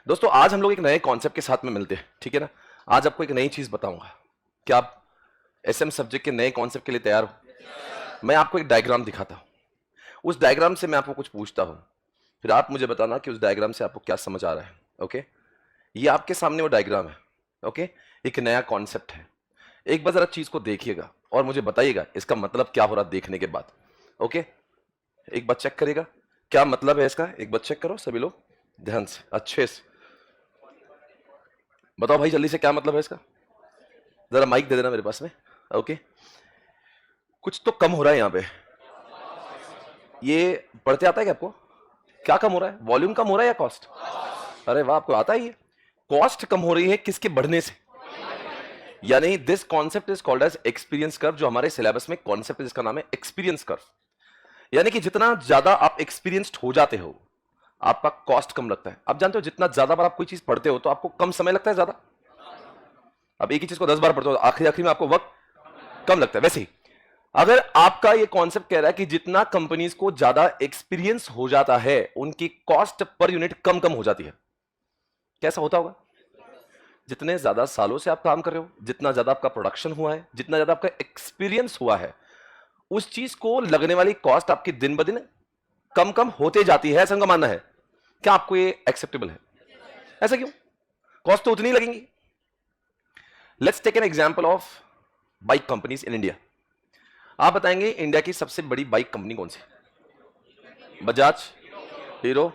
दोस्तों आज हम लोग एक नए कॉन्सेप्ट के साथ में मिलते हैं, ठीक है ना। आज आपको एक नई चीज बताऊंगा। क्या आप एसएम सब्जेक्ट के नए कॉन्सेप्ट के लिए तैयार हो? मैं आपको एक डायग्राम दिखाता हूं, उस डायग्राम से मैं आपको कुछ पूछता हूं, फिर आप मुझे बताना कि उस डायग्राम से आपको क्या समझ आ रहा है। ओके, ये आपके सामने वो डायग्राम है। ओके, एक नया कॉन्सेप्ट है। एक बार जरा चीज को देखिएगा और मुझे बताइएगा इसका मतलब क्या हो रहा देखने के बाद। ओके, एक बार चेक करिएगा क्या मतलब है इसका। एक बार चेक करो सभी लोग ध्यान से, अच्छे से बताओ भाई जल्दी से, क्या मतलब है इसका। जरा माइक दे देना मेरे पास में। ओके, कुछ तो कम हो रहा है यहाँ पे। ये पढ़ते आता है क्या आपको? क्या कम हो रहा है? वॉल्यूम कम हो रहा है या कॉस्ट? अरे वाह, आपको आता ही है। कॉस्ट कम हो रही है किसके बढ़ने से? यानी this concept is called as experience curve. जो हमारे सिलेबस में कॉन्सेप्ट है जिसका नाम है एक्सपीरियंस कर्व। यानी कि जितना ज्यादा आप एक्सपीरियंस्ड हो जाते हो आपका कॉस्ट कम लगता है। आप जानते हो जितना ज्यादा बार आप कोई चीज पढ़ते हो तो आपको कम समय लगता है ज्यादा। अब एक ही चीज को 10 बार पढ़ते हो आखिरी आखिरी में आपको वक्त कम लगता है। वैसे ही अगर आपका ये कॉन्सेप्ट कह रहा है कि जितना कंपनीज को ज्यादा एक्सपीरियंस हो जाता है उनकी कॉस्ट पर यूनिट कम कम हो जाती है। कैसा होता होगा? जितने ज्यादा सालों से आप काम कर रहे हो, जितना ज्यादा आपका प्रोडक्शन हुआ है, जितना ज्यादा आपका एक्सपीरियंस हुआ है, उस चीज को लगने वाली कॉस्ट आपकी दिन ब दिन कम कम होते जाती है। ऐसा उनका मानना है। क्या आपको ये एक्सेप्टेबल है? ऐसा क्यों? कॉस्ट तो उतनी ही लगेंगी। Let's take an example of bike companies in India. आप बताएंगे इंडिया की सबसे बड़ी बाइक कंपनी कौन सी? Bajaj, Hero,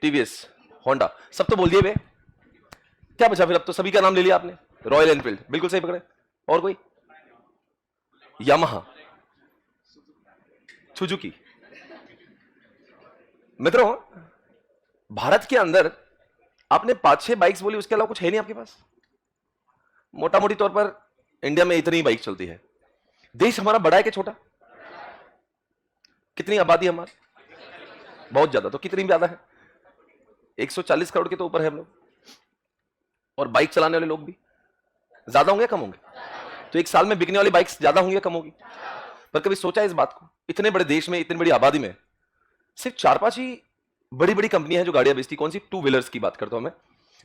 TVS, Honda. सब तो बोल दिए बे, क्या बचा फिर? अब तो सभी का नाम ले लिया आपने। रॉयल एनफील्ड बिल्कुल सही पकड़े। और कोई? Yamaha, Suzuki. मित्रों, भारत के अंदर आपने 5-6 बाइक्स बोली, उसके अलावा कुछ है नहीं आपके पास। मोटा मोटी तौर पर इंडिया में इतनी बाइक चलती है। देश हमारा बड़ा है कि छोटा? कितनी आबादी है हमारी? बहुत ज्यादा। तो कितनी ज्यादा है? 140 करोड़ के तो ऊपर है हम लोग। और बाइक चलाने वाले लोग भी ज्यादा होंगे कम होंगे? तो एक साल में बिकने वाली बाइक्स ज्यादा होंगी या कम होगी? पर कभी सोचा इस बात को? इतने बड़े देश में, इतनी बड़ी आबादी में सिर्फ 4-5 ही बड़ी बड़ी कंपनियां हैं जो गाड़ियां बेचती। कौन सी? 2 व्हीलर्स की बात करता हूं मैं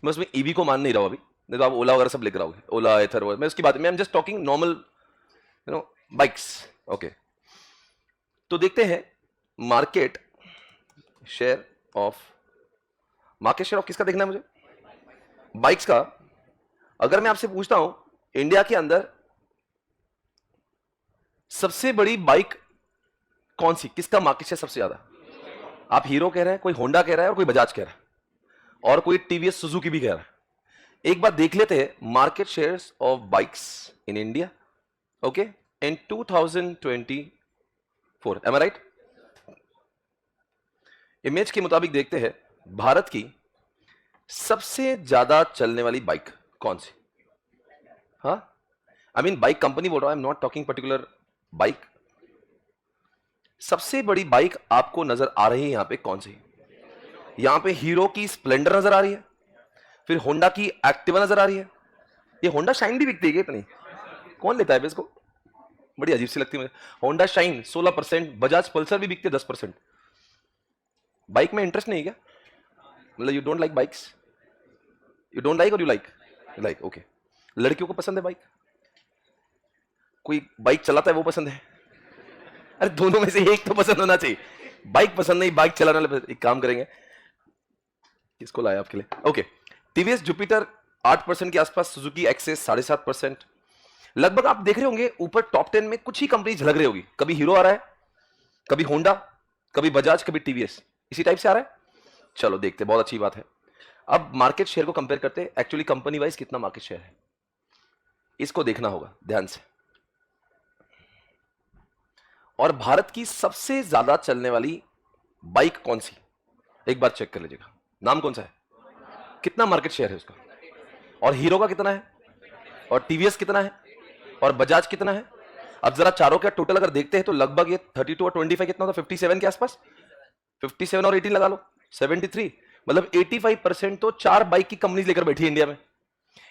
उसमें ईवी को मान नहीं रहा हूं अभी, नहीं तो आप ओला वगैरह सब लेकर आओगे। ओला, एथर, मैं उसकी बात, मैं am just talking normal bikes. Okay, तो देखते हैं मार्केट शेयर ऑफ किसका देखना है मुझे? बाइक्स का। अगर मैं आपसे पूछता हूं इंडिया के अंदर सबसे बड़ी बाइक कौन सी, किसका मार्केट शेयर सबसे ज्यादा? आप हीरो कह रहे हैं, कोई होंडा कह रहा है, और कोई बजाज कह रहा है, और कोई टीवीएस सुजुकी भी कह रहा है। एक बार देख लेते हैं market shares of bikes in India. Okay, in 2024, am I right? Image के मुताबिक देखते हैं भारत की सबसे ज्यादा चलने वाली बाइक कौन सी? हाँ, आई मीन बाइक कंपनी बोल रहा हूं, I am not talking particular bike. सबसे बड़ी बाइक आपको नजर आ रही है यहां पे कौन सी? यहां पे हीरो की स्प्लेंडर नजर आ रही है, फिर होंडा की एक्टिवा नजर आ रही है। ये होंडा शाइन भी बिकती है इतनी? कौन लेता है इसको? बड़ी अजीब सी लगती है मुझे। होंडा शाइन 16%, बजाज पल्सर भी बिकते 10%। बाइक में इंटरेस्ट नहीं है क्या? मतलब you don't like bikes? You don't like और यू लाइक? Like, okay. लड़कियों को पसंद है बाइक? कोई बाइक चलाता है वो पसंद है? अरे दोनों में से एक तो पसंद होना चाहिए। बाइक पसंद नहीं, बाइक चलाने वाले एक काम करेंगे, किसको लाया आपके लिए? ओके, टीवीएस जुपिटर 8% के आसपास, सुजुकी एक्सेस 7.5%। लगभग आप देख रहे होंगे ऊपर टॉप 10 में कुछ ही कंपनी झलक रही होगी। कभी हीरो आ रहा है, कभी होंडा, कभी बजाज, कभी टीवीएस, इसी टाइप से आ रहा है। चलो देखते, बहुत अच्छी बात है। अब मार्केट शेयर को कंपेयर करते हैं, एक्चुअली कंपनी वाइज कितना मार्केट शेयर है इसको देखना होगा ध्यान से। और भारत की सबसे ज्यादा चलने वाली बाइक कौन सी? एक बार चेक कर लीजिएगा, नाम कौन सा है, कितना मार्केट शेयर है उसका, और हीरो का कितना है, और टीवीएस कितना है, और बजाज कितना है। अब जरा चारों का टोटल अगर देखते हैं तो लगभग ये 32 और 25 कितना होता है? 57 के आसपास। 57 और 18 लगा लो, 73। मतलब 85% तो 4 बाइक की कंपनी लेकर बैठी है इंडिया में।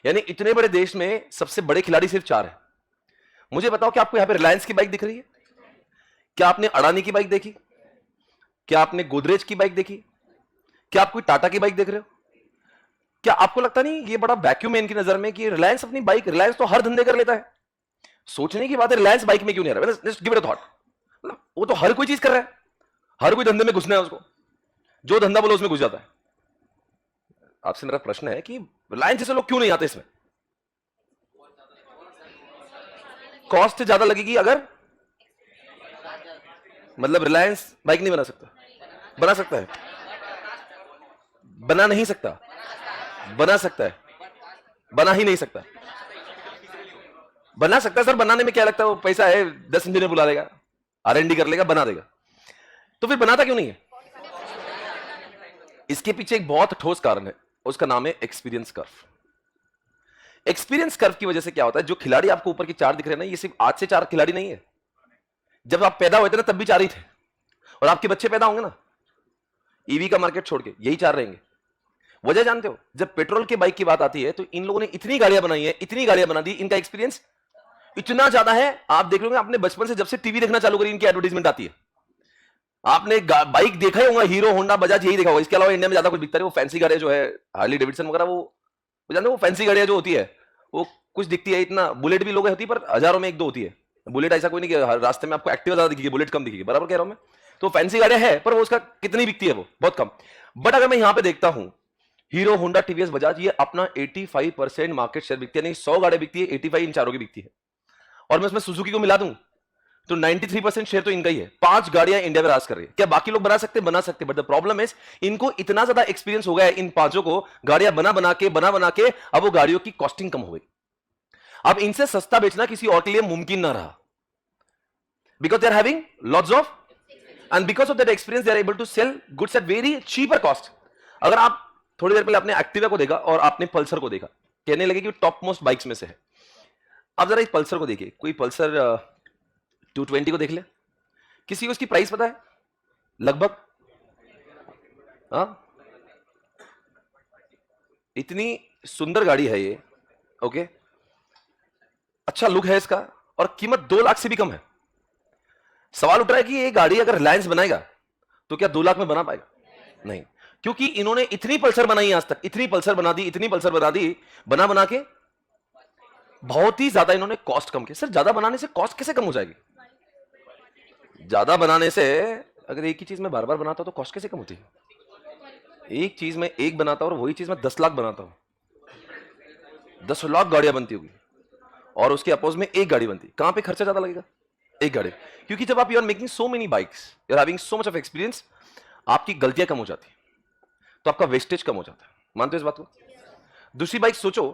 यानी इतने बड़े देश में सबसे बड़े खिलाड़ी सिर्फ 4 है। मुझे बताओ कि आपको यहां पे रिलायंस की बाइक दिख रही है? क्या आपने अडानी की बाइक देखी? क्या आपने गोदरेज की बाइक देखी? क्या आप कोई टाटा की बाइक देख रहे हो? क्या आपको लगता नहीं ये बड़ा वैक्यूम है इनकी नजर में कि रिलायंस अपनी बाइक, रिलायंस तो हर धंधे कर लेता है, सोचने की बात है रिलायंस बाइक में क्यों नहीं आ रहा? Just give it a thought, वो तो हर कोई चीज कर रहा है, हर कोई धंधे में घुसना है उसको, जो धंधा बोलो उसमें घुस जाता है। आपसे मेरा प्रश्न है कि रिलायंस जैसे लोग क्यों नहीं आते इसमें? कॉस्ट ज्यादा लगेगी अगर, मतलब रिलायंस बाइक नहीं बना सकता? बना सकता है? बना नहीं सकता? बना सकता है? बना ही नहीं सकता? बना सकता है सर, बनाने में क्या लगता है, वो पैसा है 10 इंजीनियर बुला लेगा, R&D कर लेगा, बना देगा। तो फिर बनाता क्यों नहीं है? इसके पीछे एक बहुत ठोस कारण है, उसका नाम है एक्सपीरियंस कर्व। एक्सपीरियंस कर्व की वजह से क्या होता है, जो खिलाड़ी आपको ऊपर की 4 दिख रहे हैं ना, ये सिर्फ आज से 4 खिलाड़ी नहीं है, जब आप पैदा हुए थे ना तब भी 4 ही थे, और आपके बच्चे पैदा होंगे ना ईवी का मार्केट छोड़ के, यही 4 रहेंगे। वजह जानते हो, जब पेट्रोल की बाइक की बात आती है तो इन लोगों ने इतनी गाड़ियां बनाई है, इतनी गाड़ियां बना दी, इनका एक्सपीरियंस इतना ज्यादा है, आप देख लोगे अपने बचपन से, जब से टीवी देखना चालू करी इनकी एडवर्टाइजमेंट आती है, आपने बाइक देखा ही होगा, हीरो होंडा बजाज यही देखा होगा, इसके अलावा इंडिया में ज्यादा कुछ दिखता है। वो फैंसी गाड़ियां जो है हार्ली डेविडसन वगैरह, वो जानते हो, वो फैंसी गाड़ियां जो होती है वो कुछ दिखती है, इतना बुलेट भी लोग होती है पर हजारों में 1-2 होती है। बुलेट ऐसा कोई नहीं कि हर रास्ते में आपको एक्टिवा ज्यादा दिखेगी, बुलेट कम दिखेगी, बराबर कह रहा हूं मैं? तो फैंसी गाड़ियां है पर वो उसका कितनी बिकती है, वो बहुत कम। बट अगर मैं यहां पे देखता हूं हीरो होंडा टीवीएस बजाज, ये अपना 85% मार्केट शेयर बिकती है, नहीं 100 गाड़ियां बिकती है, 85 इन चारों की बिकती है, और मैं उसमें सुजुकी को मिला दूं तो 93% शेयर तो इनका ही है। 5 गाड़ियां इंडिया में राज कर रही है। क्या बाकी लोग बना सकते? बना सकते, बट द प्रॉब्लम इज इनको इतना ज्यादा एक्सपीरियंस हो गया है इन 5 को गाड़ियां बना बना के अब वो गाड़ियों की कॉस्टिंग कम हो गई। अब इनसे सस्ता बेचना किसी और के लिए मुमकिन ना रहा, because they are having lots of, and because of that experience they are able to sell goods at very cheaper cost. अगर आप थोड़ी देर पहले आपने एक्टिवा को देखा और आपने पल्सर को देखा, कहने लगे कि टॉप मोस्ट बाइक्स में से है। अब जरा इस पल्सर को देखिए, कोई पल्सर 220 को देख ले, किसी को उसकी प्राइस पता है लगभग? हाँ, इतनी सुंदर गाड़ी है ये, ओके, अच्छा लुक है इसका, और कीमत 2 लाख से भी कम है। सवाल उठ रहा है कि ये गाड़ी अगर रिलायंस बनाएगा तो क्या 2 लाख में बना पाएगा? नहीं, क्योंकि इन्होंने इतनी पल्सर बनाई आज तक, इतनी पल्सर बना दी, इतनी पल्सर बना दी, बना बना के बहुत ही ज्यादा इन्होंने कॉस्ट कम की। सर ज्यादा बनाने से कॉस्ट कैसे कम हो जाएगी? ज्यादा बनाने से, अगर एक ही चीज में बार बार बनाता हूं तो कॉस्ट कैसे कम होती है? एक चीज में एक बनाता हूं और वही चीज में 10 लाख बनाता हूं, 10 लाख गाड़ियां बनती होगी और उसके अपोज में एक गाड़ी बनती, कहां पे खर्चा ज्यादा लगेगा? एक गाड़ी। क्योंकि जब आप you are making so many bikes, you are having so much of experience, आपकी गलतियां कम हो जाती है, तो आपका वेस्टेज कम हो जाता है। मानते हो इस बात को? दूसरी बाइक सोचो,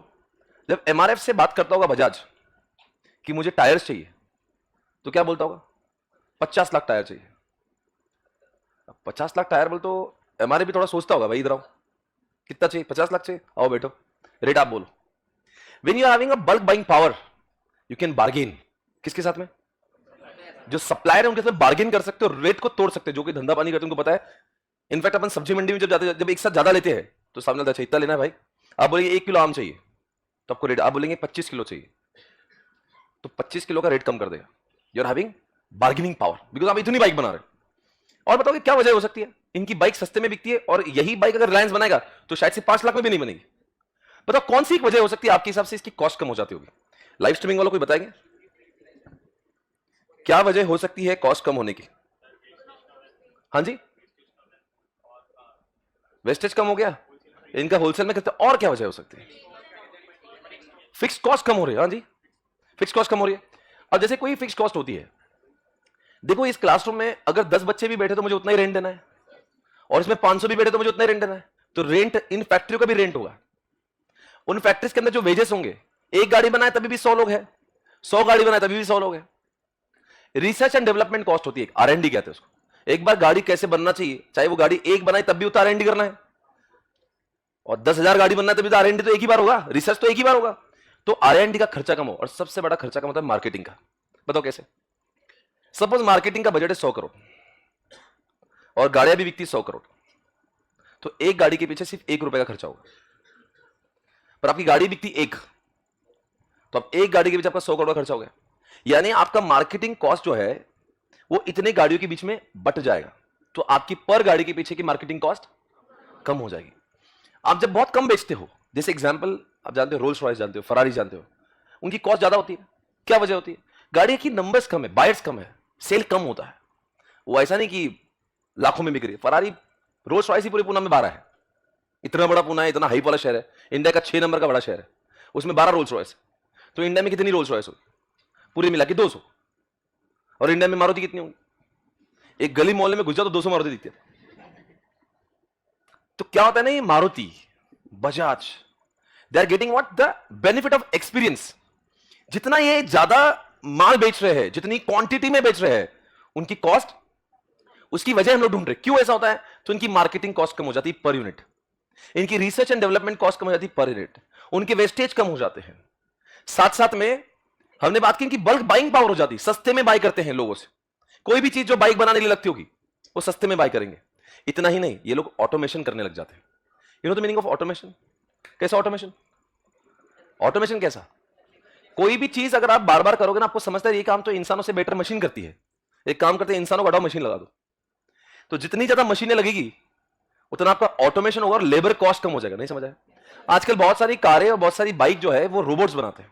जब एमआरएफ से बात करता होगा बजाज कि मुझे टायर्स चाहिए, तो क्या बोलता होगा? 50 लाख टायर चाहिए। 50 लाख टायर बोल तो एमआरएफ भी थोड़ा सोचता होगा, भाई इधर आओ, कितना चाहिए? 50 लाख चाहिए, आओ बैठो, रेट आप बोलो। When you are having a bulk buying power, you can bargain. किसके साथ में? जो सप्लायर है उनके साथ बार्गेन कर सकते हो, रेट को तोड़ सकते हो। जो कि धंधा पानी करते हैं उनको पता है। इनफैक्ट अपन सब्जी मंडी में जब जाते, जब एक साथ ज्यादा लेते हैं तो सामने अच्छा इतना लेना है भाई, आप बोलेंगे 1 किलो आम चाहिए तो आपको रेट, आप बोलेंगे 25 किलो चाहिए तो 25 किलो का रेट कम कर देगा। You are having bargaining power, because आप इतनी बाइक बना रहे हो। और बताओगे क्या वजह हो सकती है? इनकी बाइक सस्ते में बिकती है, और यही बाइक अगर रिलायंस बनाएगा तो शायद से 5 लाख में भी नहीं बनेगी। बताओ कौन सी एक वजह हो सकती है आपके हिसाब से इसकी कॉस्ट कम हो जाती होगी? लाइव स्ट्रीमिंग वालों कोई बताएंगे क्या वजह हो सकती है कॉस्ट कम होने की? हाँ जी, वेस्टेज कम हो गया, इनका होलसेल में करते, और क्या वजह हो सकती है? फिक्स कॉस्ट कम हो रही है। हाँ जी, फिक्स कॉस्ट कम हो रही है। अब जैसे कोई फिक्स कॉस्ट होती है, देखो इस क्लासरूम में अगर 10 बच्चे भी बैठे तो मुझे उतना ही रेंट देना है, और इसमें 500 भी बैठे तो मुझे उतना ही रेंट देना है। तो रेंट इन फैक्ट्रियों का भी रेंट होगा, उन फैक्ट्रीज के अंदर जो वेजेस होंगे। एक गाड़ी बनाए तभी भी 100 लोग हैं, 100 गाड़ी बनाए तभी भी 100 लोग हैं। रिसर्च एंड डेवलपमेंट कॉस्ट होती है, R&D कहते हैं उसको। एक बार गाड़ी कैसे बनना चाहिए, चाहे वो गाड़ी एक बनाए तब भी उतना R&D करना है, और 10,000 गाड़ी बनना है तभी तो R&D तो एक ही बार होगा, रिसर्च तो एक ही बार होगा। तो R&D का खर्चा कम हो, और सबसे बड़ा खर्चा कम होता है मार्केटिंग का। बताओ कैसे? सपोज मार्केटिंग का बजट है 100 करोड़ और गाड़ियां भी बिकती 100 करोड़, तो एक गाड़ी के पीछे सिर्फ 1 रुपए का खर्चा होगा, पर आपकी गाड़ी बिकती 1, तो अब एक गाड़ी के पीछे आपका 100 करोड़ का खर्चा हो गया। यानी आपका मार्केटिंग कॉस्ट जो है वो इतने गाड़ियों के बीच में बट जाएगा, तो आपकी पर गाड़ी के पीछे की मार्केटिंग कॉस्ट कम हो जाएगी। आप जब बहुत कम बेचते हो जैसे एग्जाम्पल आप जानते हो, रोल्स रॉयस जानते हो, फरारी जानते हो, उनकी कॉस्ट ज्यादा होती है। क्या वजह होती है? गाड़ी की नंबर्स कम है, बायर्स कम है, सेल कम होता है। वो ऐसा नहीं कि लाखों में बिक रही है। फरारी, रोल्स रॉयस ही पूरे पूना में 12 है। इतना बड़ा पूना है, इतना हाइप वाला शहर है, इंडिया का 6 नंबर का बड़ा शहर है, उसमें 12 रोल्स रॉयस। तो इंडिया में कितनी रोल्स रॉयस होगी? पूरी मिला के 200। और इंडिया में मारुति कितनी होगी? एक गली मोहल्ले में घुस जाओ तो 200 मारुति दिखती है। तो क्या होता है ना, ये Maruti, Bajaj, they are getting what, the benefit of experience. जितना ये ज्यादा माल बेच रहे हैं, जितनी क्वांटिटी में बेच रहे हैं, उनकी कॉस्ट, उसकी वजह हम लोग ढूंढ रहे। क्यों ऐसा होता है? तो इनकी मार्केटिंग कॉस्ट कम हो जाती है पर यूनिट, इनकी रिसर्च एंड डेवलपमेंट कॉस्ट कम हो जाती है पर यूनिट, उनके वेस्टेज कम हो जाते हैं। साथ साथ में हमने बात की इनकी बल्क बाइंग पावर हो जाती है, सस्ते में बाय करते हैं लोगों से। कोई भी चीज जो बाइक बनाने के लिए लगती होगी वो सस्ते में बाय करेंगे। इतना ही नहीं, ये लोग ऑटोमेशन करने लग जाते हैं। You know the meaning of automation? कैसा ऑटोमेशन? ऑटोमेशन कैसा? कोई भी चीज अगर आप बार बार करोगे ना, आपको समझता है ये काम तो इंसानों से बेटर मशीन करती है। एक काम करते हैं, इंसानों को हटाओ, मशीन लगा दो। तो जितनी ज्यादा मशीनें लगेगी उतना आपका ऑटोमेशन होगा और लेबर कॉस्ट कम हो जाएगा। नहीं समझ आया? आजकल बहुत सारी कारें और बहुत सारी बाइक जो है वो रोबोट्स बनाते हैं।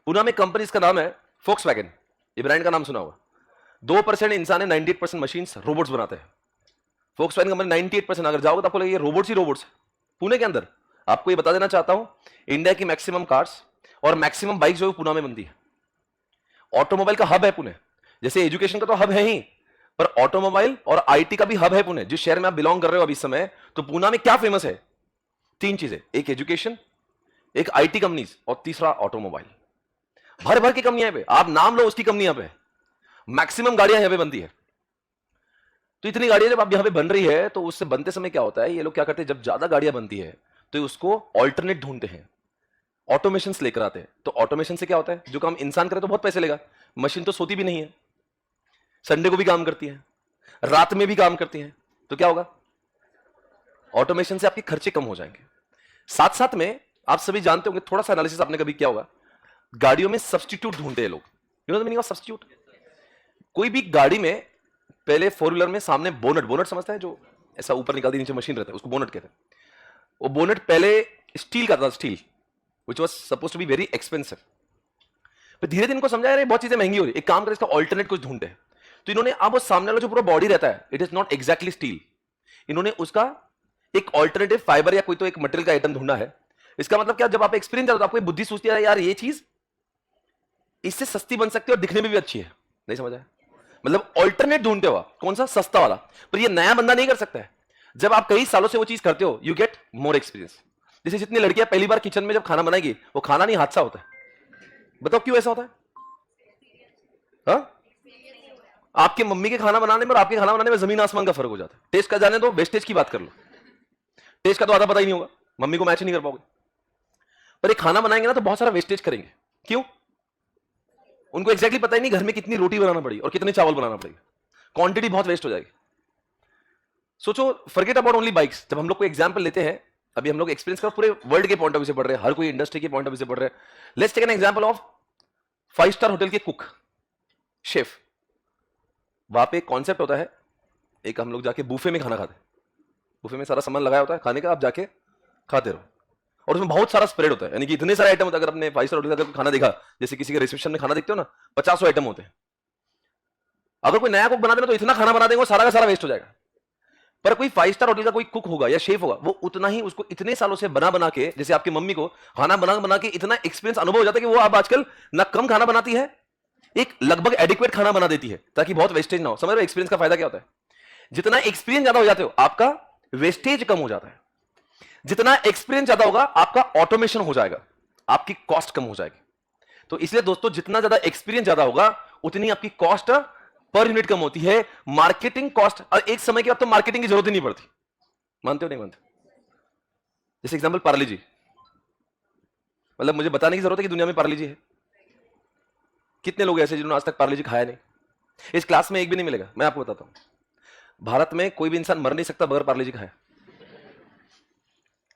पुणे में कंपनी, इसका नाम है फोक्सवैगन, ये ब्रांड का नाम सुना होगा। 2% इंसान है, 98% मशीन्स रोबोट्स बनाते हैं। फोक्सवैगन कंपनी 98%, अगर जाओगे तो आपको लगेगा ये रोबोट्स ही रोबोट्स है। पुणे के अंदर आपको ये बता देना चाहता हूं, इंडिया की मैक्सिमम कार्स और मैक्सिमम बाइक जो है पुणे में बनती है। ऑटोमोबाइल का हब है पुणे, जैसे एजुकेशन का तो हब है ही, पर ऑटोमोबाइल और आईटी का भी हब है पुणे। जिस शहर में आप बिलोंग कर रहे हो अभी समय, तो पुणे में क्या फेमस है? 3 चीजें, एक एजुकेशन, एक आईटी कंपनीज और तीसरा ऑटोमोबाइल। भर भर की कंपनियां पे, आप नाम लो उसकी कंपनी यहां पे, मैक्सिमम गाड़ियां यहां पे बनती है। तो इतनी गाड़ियां जब आप यहां पे बन रही है, तो उससे बनते समय क्या होता है, ये लोग क्या करते हैं, जब ज्यादा गाड़ियां बनती है तो उसको ऑल्टरनेट ढूंढते हैं, ऑटोमेशन लेकर आते हैं। तो ऑटोमेशन से क्या होता है, जो काम इंसान करे तो बहुत पैसे लेगा, मशीन तो सोती भी नहीं है, संडे को भी काम करती है, रात में भी काम करती है, तो क्या होगा, ऑटोमेशन से आपके खर्चे कम हो जाएंगे। साथ साथ में आप सभी जानते होंगे, थोड़ा सा एनालिसिस आपने कभी किया होगा, गाड़ियों में सब्स्टिट्यूट ढूंढते हैं लोग। You know the meaning of substitute? कोई भी गाड़ी में पहले 4 व्हीलर में सामने बोनट, बोनट समझता है, जो ऐसा ऊपर निकालती नीचे मशीन रहता है, उसको बोनट कहते हैं। वो बोनट पहले स्टील का था, steel which was supposed to be very expensive. पर धीरे धीरे इनको समझाया रहे बहुत चीजें महंगी हो रही, एक काम करें इसका ऑल्टरनेट कुछ ढूंढते हैं। तो इन्होंने अब वो सामने वाला जो पूरा बॉडी रहता है, it is not exactly steel, इन्होंने उसका एक ऑल्टरनेटिव फाइबर या कोई तो एक मटेरियल का आइटम ढूंढा है। इसका मतलब क्या, जब आप एक्सपीरियंस करते हो तो आपको बुद्धि सूझती है यार ये चीज इससे सस्ती बन सकती है और दिखने में भी अच्छी है। नहीं समझ आया? मतलब ऑल्टरनेट ढूंढते हो आप, कौन सा, सस्ता वाला। पर ये नया बंदा नहीं कर सकता है। जब आप कई सालों से वो चीज करते हो, यू गेट मोर एक्सपीरियंस। जैसे जितनी लड़कियां पहली बार किचन में जब खाना बनाएगी, वो खाना नहीं हादसा होता है। बताओ क्यों ऐसा होता है? हाँ? आपके मम्मी के खाना बनाने में और आपके खाना बनाने में जमीन आसमान का फर्क हो जाता है। टेस्ट का जाने दो, वेस्टेज की बात कर लो, टेस्ट का तो आधा पता ही नहीं होगा, मम्मी को मैच ही नहीं कर पाओगे। पर एक खाना बनाएंगे ना तो बहुत सारा वेस्टेज करेंगे। क्यों? उनको एग्जैक्टली पता ही नहीं घर में कितनी रोटी बनाना पड़ी और कितने चावल बनाना पड़ेगा, क्वांटिटी बहुत वेस्ट हो जाएगी। सोचो, फॉरगेट अबाउट ओनली बाइक्स। जब हम लोग को एग्जांपल लेते हैं, अभी हम लोग एक्सपीरियंस कर पूरे वर्ल्ड के पॉइंट ऑफ व्यू से पढ़ रहे हैं, हर कोई इंडस्ट्री के पॉइंट ऑफ व्यू से पढ़ रहे हैं। Let's take an example of 5 star hotel के कुक, शेफ। वहां पे कॉन्सेप्ट होता है, एक हम लोग जाके बूफे में खाना खाते हैं, बूफे में सारा सामान लगाया होता है खाने का, आप जाके खाते रहो, और उसमें बहुत सारा स्प्रेड होता है, यानी कि इतने सारे आइटम होते हैं। अगर आपने 5 स्टार होटल का खाना देखा, जैसे किसी के रिसेप्शन में खाना देखते हो ना, 50 आइटम होते हैं। अगर कोई नया कुक बना देना तो इतना खाना बना देंगे, सारा का सारा वेस्ट हो जाएगा। पर कोई 5 स्टार होटल का कोई कुक होगा या शेफ होगा, वो उतना ही, उसको इतने सालों से बना बना के, जैसे आपकी मम्मी को खाना बना बना के इतना एक्सपीरियंस, अनुभव हो जाता है कि वो अब आजकल ना कम खाना बनाती है, एक लगभग एडिक्वेट खाना बना देती है, ताकि बहुत वेस्टेज ना हो। समझ रहे हो एक्सपीरियंस का फायदा क्या होता है? जितना एक्सपीरियंस ज्यादा हो जाते हो, आपका वेस्टेज कम हो जाता है। जितना एक्सपीरियंस ज्यादा होगा, आपका ऑटोमेशन हो जाएगा, आपकी कॉस्ट कम हो जाएगी। तो इसलिए दोस्तों, जितना ज्यादा एक्सपीरियंस ज्यादा होगा, उतनी आपकी कॉस्ट पर यूनिट कम होती है। मार्केटिंग कॉस्ट, और एक समय के बाद तो मार्केटिंग की जरूरत ही नहीं पड़ती। मानते हो नहीं मानते? जैसे एग्जांपल पार्ले जी, मतलब मुझे बताने की जरूरत है कि दुनिया में पार्ले जी है। कितने लोग ऐसे जिन्होंने आज तक पार्ले जी खाया नहीं? इस क्लास में एक भी नहीं मिलेगा। मैं आपको बताता हूं, भारत में कोई भी इंसान मर नहीं सकता बगैर पार्ले जी खाए।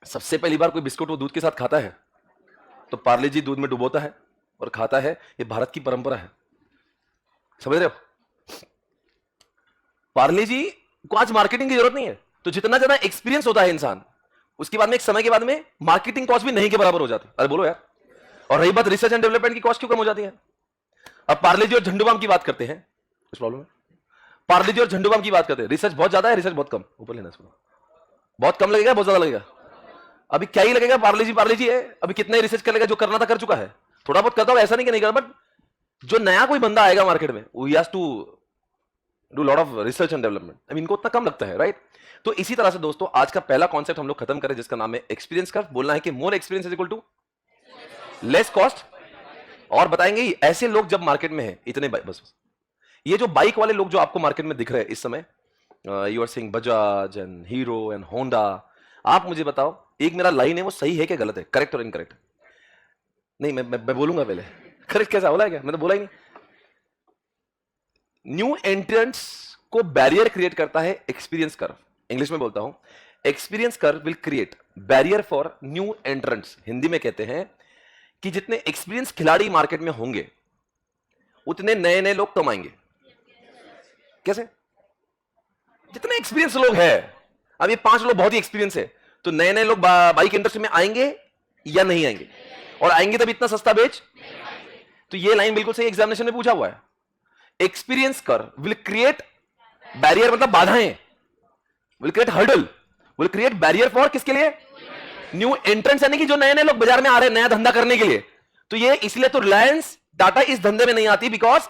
सबसे पहली बार कोई बिस्कुट वो दूध के साथ खाता है तो पार्ले जी दूध में डुबोता है और खाता है। ये भारत की परंपरा है, समझ रहे हो? पार्ले जी को आज मार्केटिंग की जरूरत नहीं है। तो जितना ज्यादा एक्सपीरियंस होता है इंसान, उसके बाद में एक समय के बाद में मार्केटिंग कॉस्ट भी नहीं के बराबर हो जाती। अरे बोलो यार। और रही बात रिसर्च एंड डेवलपमेंट की, कॉस्ट क्यों कम हो जाती है? अब पार्ले जी और झंडूबाम की बात करते हैं, कुछ प्रॉब्लम है? पार्ले जी और झंडूबाम की बात करते हैं, रिसर्च बहुत ज्यादा है, रिसर्च बहुत कम, ऊपर लेना इसको, बहुत कम लगेगा, बहुत ज्यादा लगेगा? अभी क्या ही लगेगा, पार्ले जी है, अभी कितना ही रिसर्च कर लेगा, जो करना था कर चुका है, थोड़ा बहुत करता होगा, ऐसा नहीं कि नहीं करता, बट जो नया कोई बंदा आएगा मार्केट में, we has to do lot of research and development, अब इनको उतना कम लगता है, राइट? तो इसी तरह से दोस्तों आज का पहला कॉन्सेप्ट हम लोग खत्म करें, जिसका नाम है एक्सपीरियंस कर्व। बोलना है कि more experience is equal to less cost. और बताएंगे ऐसे लोग जब मार्केट में है इतने बस ये जो बाइक वाले लोग जो आपको मार्केट में दिख रहे हैं इस समय, you are saying Bajaj and Hero and Honda, आप मुझे बताओ एक मेरा लाइन है वो सही है कि गलत है, करेक्ट और इनकरेक्ट? नहीं, मैं बोलूंगा पहले। करेक्ट कैसा बोला है क्या? मैं तो बोला ही नहीं। न्यू एंट्रेंट्स को बैरियर क्रिएट करता है एक्सपीरियंस कर्व। इंग्लिश में बोलता हूं, experience curve will create barrier for new entrants. Hindi में कहते हैं कि जितने एक्सपीरियंस खिलाड़ी मार्केट में होंगे उतने नए नए लोग कमाएंगे। कैसे? जितने एक्सपीरियंस लोग हैं, अब ये 5 लोग बहुत ही एक्सपीरियंस है, तो नए नए लोग बाइक इंडस्ट्री में आएंगे या नहीं आएंगे? और आएंगे तब इतना सस्ता बेच। तो ये लाइन बिल्कुल सही एग्जामिनेशन में पूछा हुआ है। Experience curve will create barrier, मतलब बाधाएं, will create hurdle, will create barrier for किसके लिए? न्यू एंट्रेंस, यानी कि जो नए नए लोग बाजार में आ रहे हैं नया धंधा करने के लिए। तो ये इसलिए तो रिलायंस टाटा इस धंधे में नहीं आती, because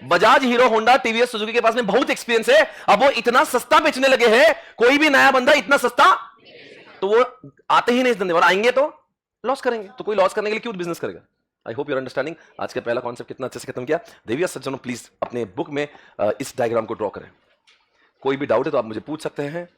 Bajaj hero Honda TVS Suzuki के पास में बहुत एक्सपीरियंस है, अब वो इतना सस्ता बेचने लगे हैं, कोई भी नया बंदा इतना सस्ता, तो वो आते ही नहीं इस धंधे, और आएंगे तो लॉस करेंगे। तो कोई लॉस करने के लिए क्यों बिजनेस करेगा? I hope your understanding. आज का पहला कॉन्सेप्ट कितना अच्छे से खत्म किया। देविया सज्जनों प्लीज अपने बुक में इस डायग्राम को ड्रॉ करें। कोई भी डाउट है तो आप मुझे पूछ सकते हैं।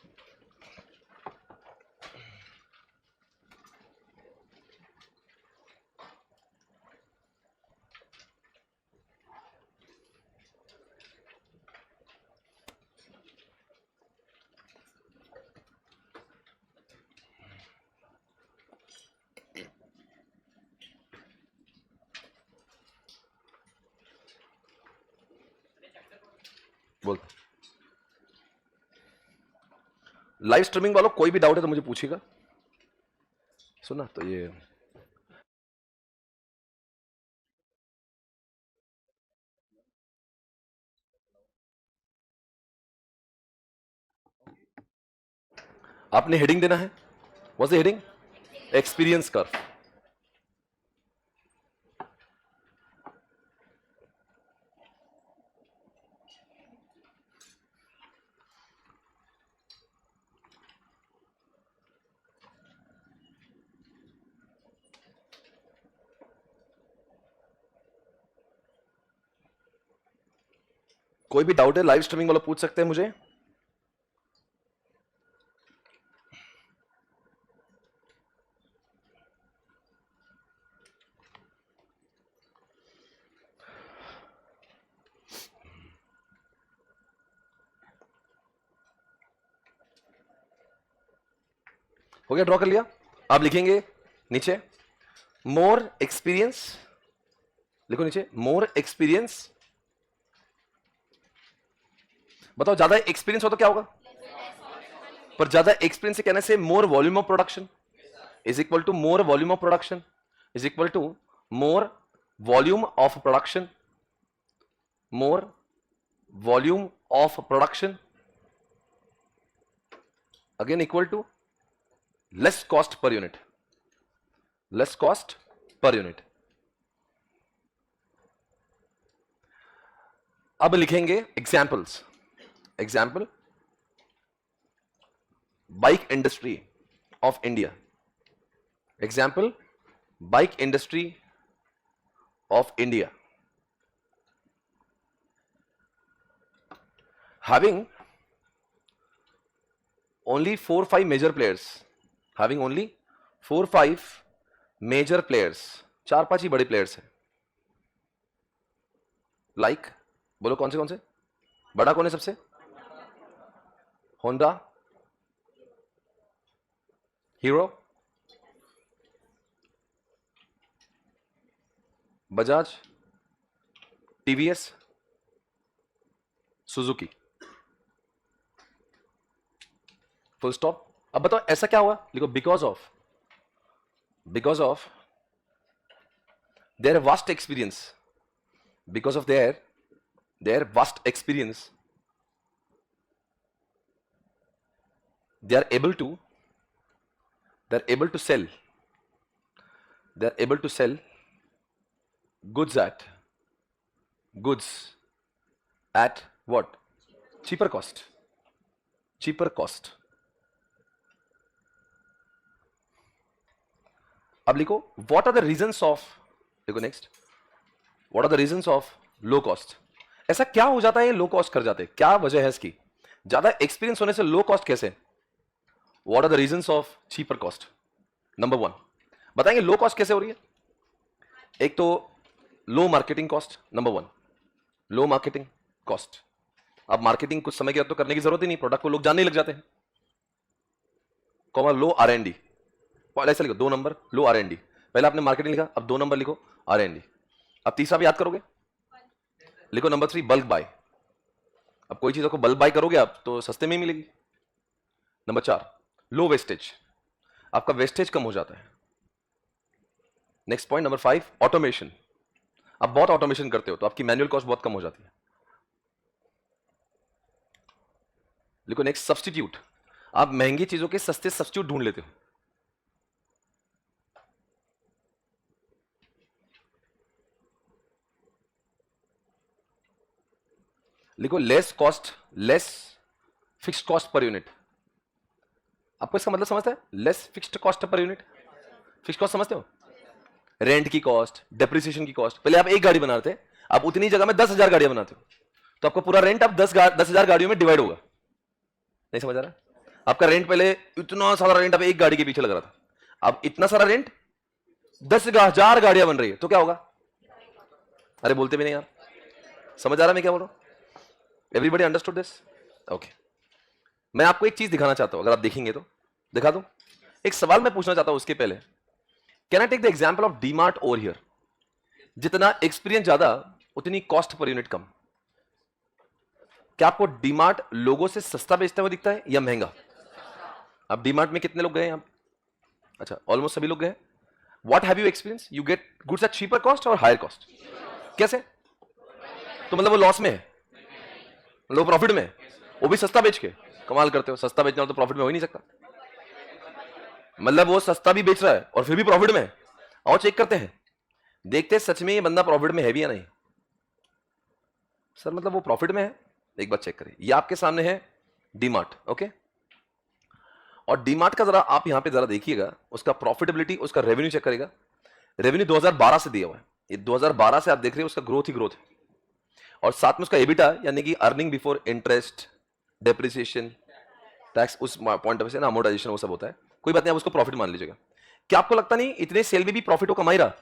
बोल। लाइव स्ट्रीमिंग वालों कोई भी डाउट है तो मुझे पूछिएगा। सुना तो ये आपने हेडिंग देना है। What's the heading? Experience curve. कोई भी डाउट है लाइव स्ट्रीमिंग वाला पूछ सकते हैं मुझे। हो गया? ड्रॉ कर लिया? आप लिखेंगे नीचे मोर एक्सपीरियंस, लिखो नीचे मोर एक्सपीरियंस। बताओ ज्यादा एक्सपीरियंस हो तो क्या होगा? पर ज्यादा एक्सपीरियंस से कहने से more volume of production is equal to more volume of production is equal to more volume of production, more volume of production again equal to less cost per unit, less cost per unit. अब लिखेंगे examples. Example bike industry of India, example bike industry of India having only 4-5 major players, having only 4-5 major players, 4-5 ही बड़े players हैं। Like बोलो कौन से? बड़ा कौन है सबसे? Honda, hero, Bajaj, TVS, Suzuki. Full stop. अब बताओ ऐसा क्या हुआ, लिखो because of their vast experience, because of their vast experience they are able to sell goods at what? cheaper cost. अब लिखो what are the reasons of, लिखो next, what are the reasons of low cost. ऐसा क्या हो जाता है ये low cost कर जाते हैं, क्या वजह है इसकी? ज्यादा एक्सपीरियंस होने से लो कॉस्ट कैसे? What are the reasons of cheaper cost? Number 1 बताएंगे लो कॉस्ट कैसे हो रही है. एक तो लो मार्केटिंग कॉस्ट, नंबर 1 लो मार्केटिंग कॉस्ट. अब मार्केटिंग कुछ समय के बाद तो करने की जरूरत ही नहीं, प्रोडक्ट को लोग जानने लग जाते हैं. कॉमा लो R&D, ऐसा लिखो 2 नंबर लो R&D. पहले आपने मार्केटिंग लिखा, अब 2 नंबर लिखो R&D. अब तीसरा भी याद करोगे, लिखो नंबर 3 बल्क बाय. अब कोई चीज को बल्क बाय करोगे आप तो सस्ते में ही मिलेगी. नंबर 4 लो वेस्टेज, आपका वेस्टेज कम हो जाता है. Next point number 5 automation. आप बहुत ऑटोमेशन करते हो तो आपकी मैनुअल कॉस्ट बहुत कम हो जाती है. लिखो नेक्स्ट सब्स्टिट्यूट, आप महंगी चीजों के सस्ते सब्स्टिट्यूट ढूंढ लेते हो. लिखो less cost, less fixed cost per unit. आपको इसका मतलब समझता है? Less fixed cost per unit. Fixed cost समझते हो? रेंट की कॉस्ट, डेप्रिसिएशन की कॉस्ट. पहले आप एक गाड़ी बना रहे थे, आप उतनी जगह में 10,000 गाड़ियां बनाते हो, तो आपका पूरा रेंट अब 10,000 गाड़ियों में डिवाइड होगा. नहीं समझ आ रहा? आपका रेंट पहले इतना सारा रेंट अब एक गाड़ी के पीछे लग रहा था, अब इतना सारा रेंट 10,000 गाड़ियां बन रही है, तो क्या होगा? अरे बोलते भी नहीं यार. समझ आ रहा मैं क्या बोल रहा हूं? Everybody understood this? ओके. मैं आपको एक चीज दिखाना चाहता हूं, अगर आप देखेंगे तो दिखा दूं. एक सवाल मैं पूछना चाहता हूं उसके पहले. Can I take the example of DMart over here? जितना एक्सपीरियंस ज्यादा उतनी कॉस्ट पर यूनिट कम. क्या आपको डीमार्ट लोगों से सस्ता बेचता हुआ दिखता है या महंगा? अब डीमार्ट में कितने लोग गए आप? अच्छा, ऑलमोस्ट सभी लोग गए. What have you experience? You get goods at cheaper cost और हायर कॉस्ट. कैसे? तो मतलब वो लॉस में है, मतलब प्रॉफिट में, वो भी सस्ता बेच के. कमाल करते हो, सस्ता बेचना हो तो प्रॉफिट में हो ही नहीं सकता. मतलब वो सस्ता भी बेच रहा है और फिर भी प्रॉफिट में. और चेक करते हैं, देखते हैं सच में ये बंदा प्रॉफिट में है भी या नहीं. सर मतलब वो प्रॉफिट में है, एक बार चेक करिए. ये आपके सामने है डीमार्ट, ओके. और डीमार्ट का जरा आप यहां पे जरा देखिएगा, उसका प्रॉफिटेबिलिटी, उसका रेवेन्यू चेक करेगा. रेवेन्यू 2012 से दिया हुआ है. ये 2012 से आप देख रहे हो, उसका ग्रोथ ही ग्रोथ है. और साथ में उसका एबिटा यानी कि earning before interest, depreciation, tax, उस पॉइंट ऑफ व्यू से ना अमोर्टाइजेशन वो सब होता है. कोई बात नहीं, आप उसको प्रॉफिट मान लीजिएगा. क्या आपको लगता नहीं इतने सेल में भी प्रॉफिट वो कमा ही रहा?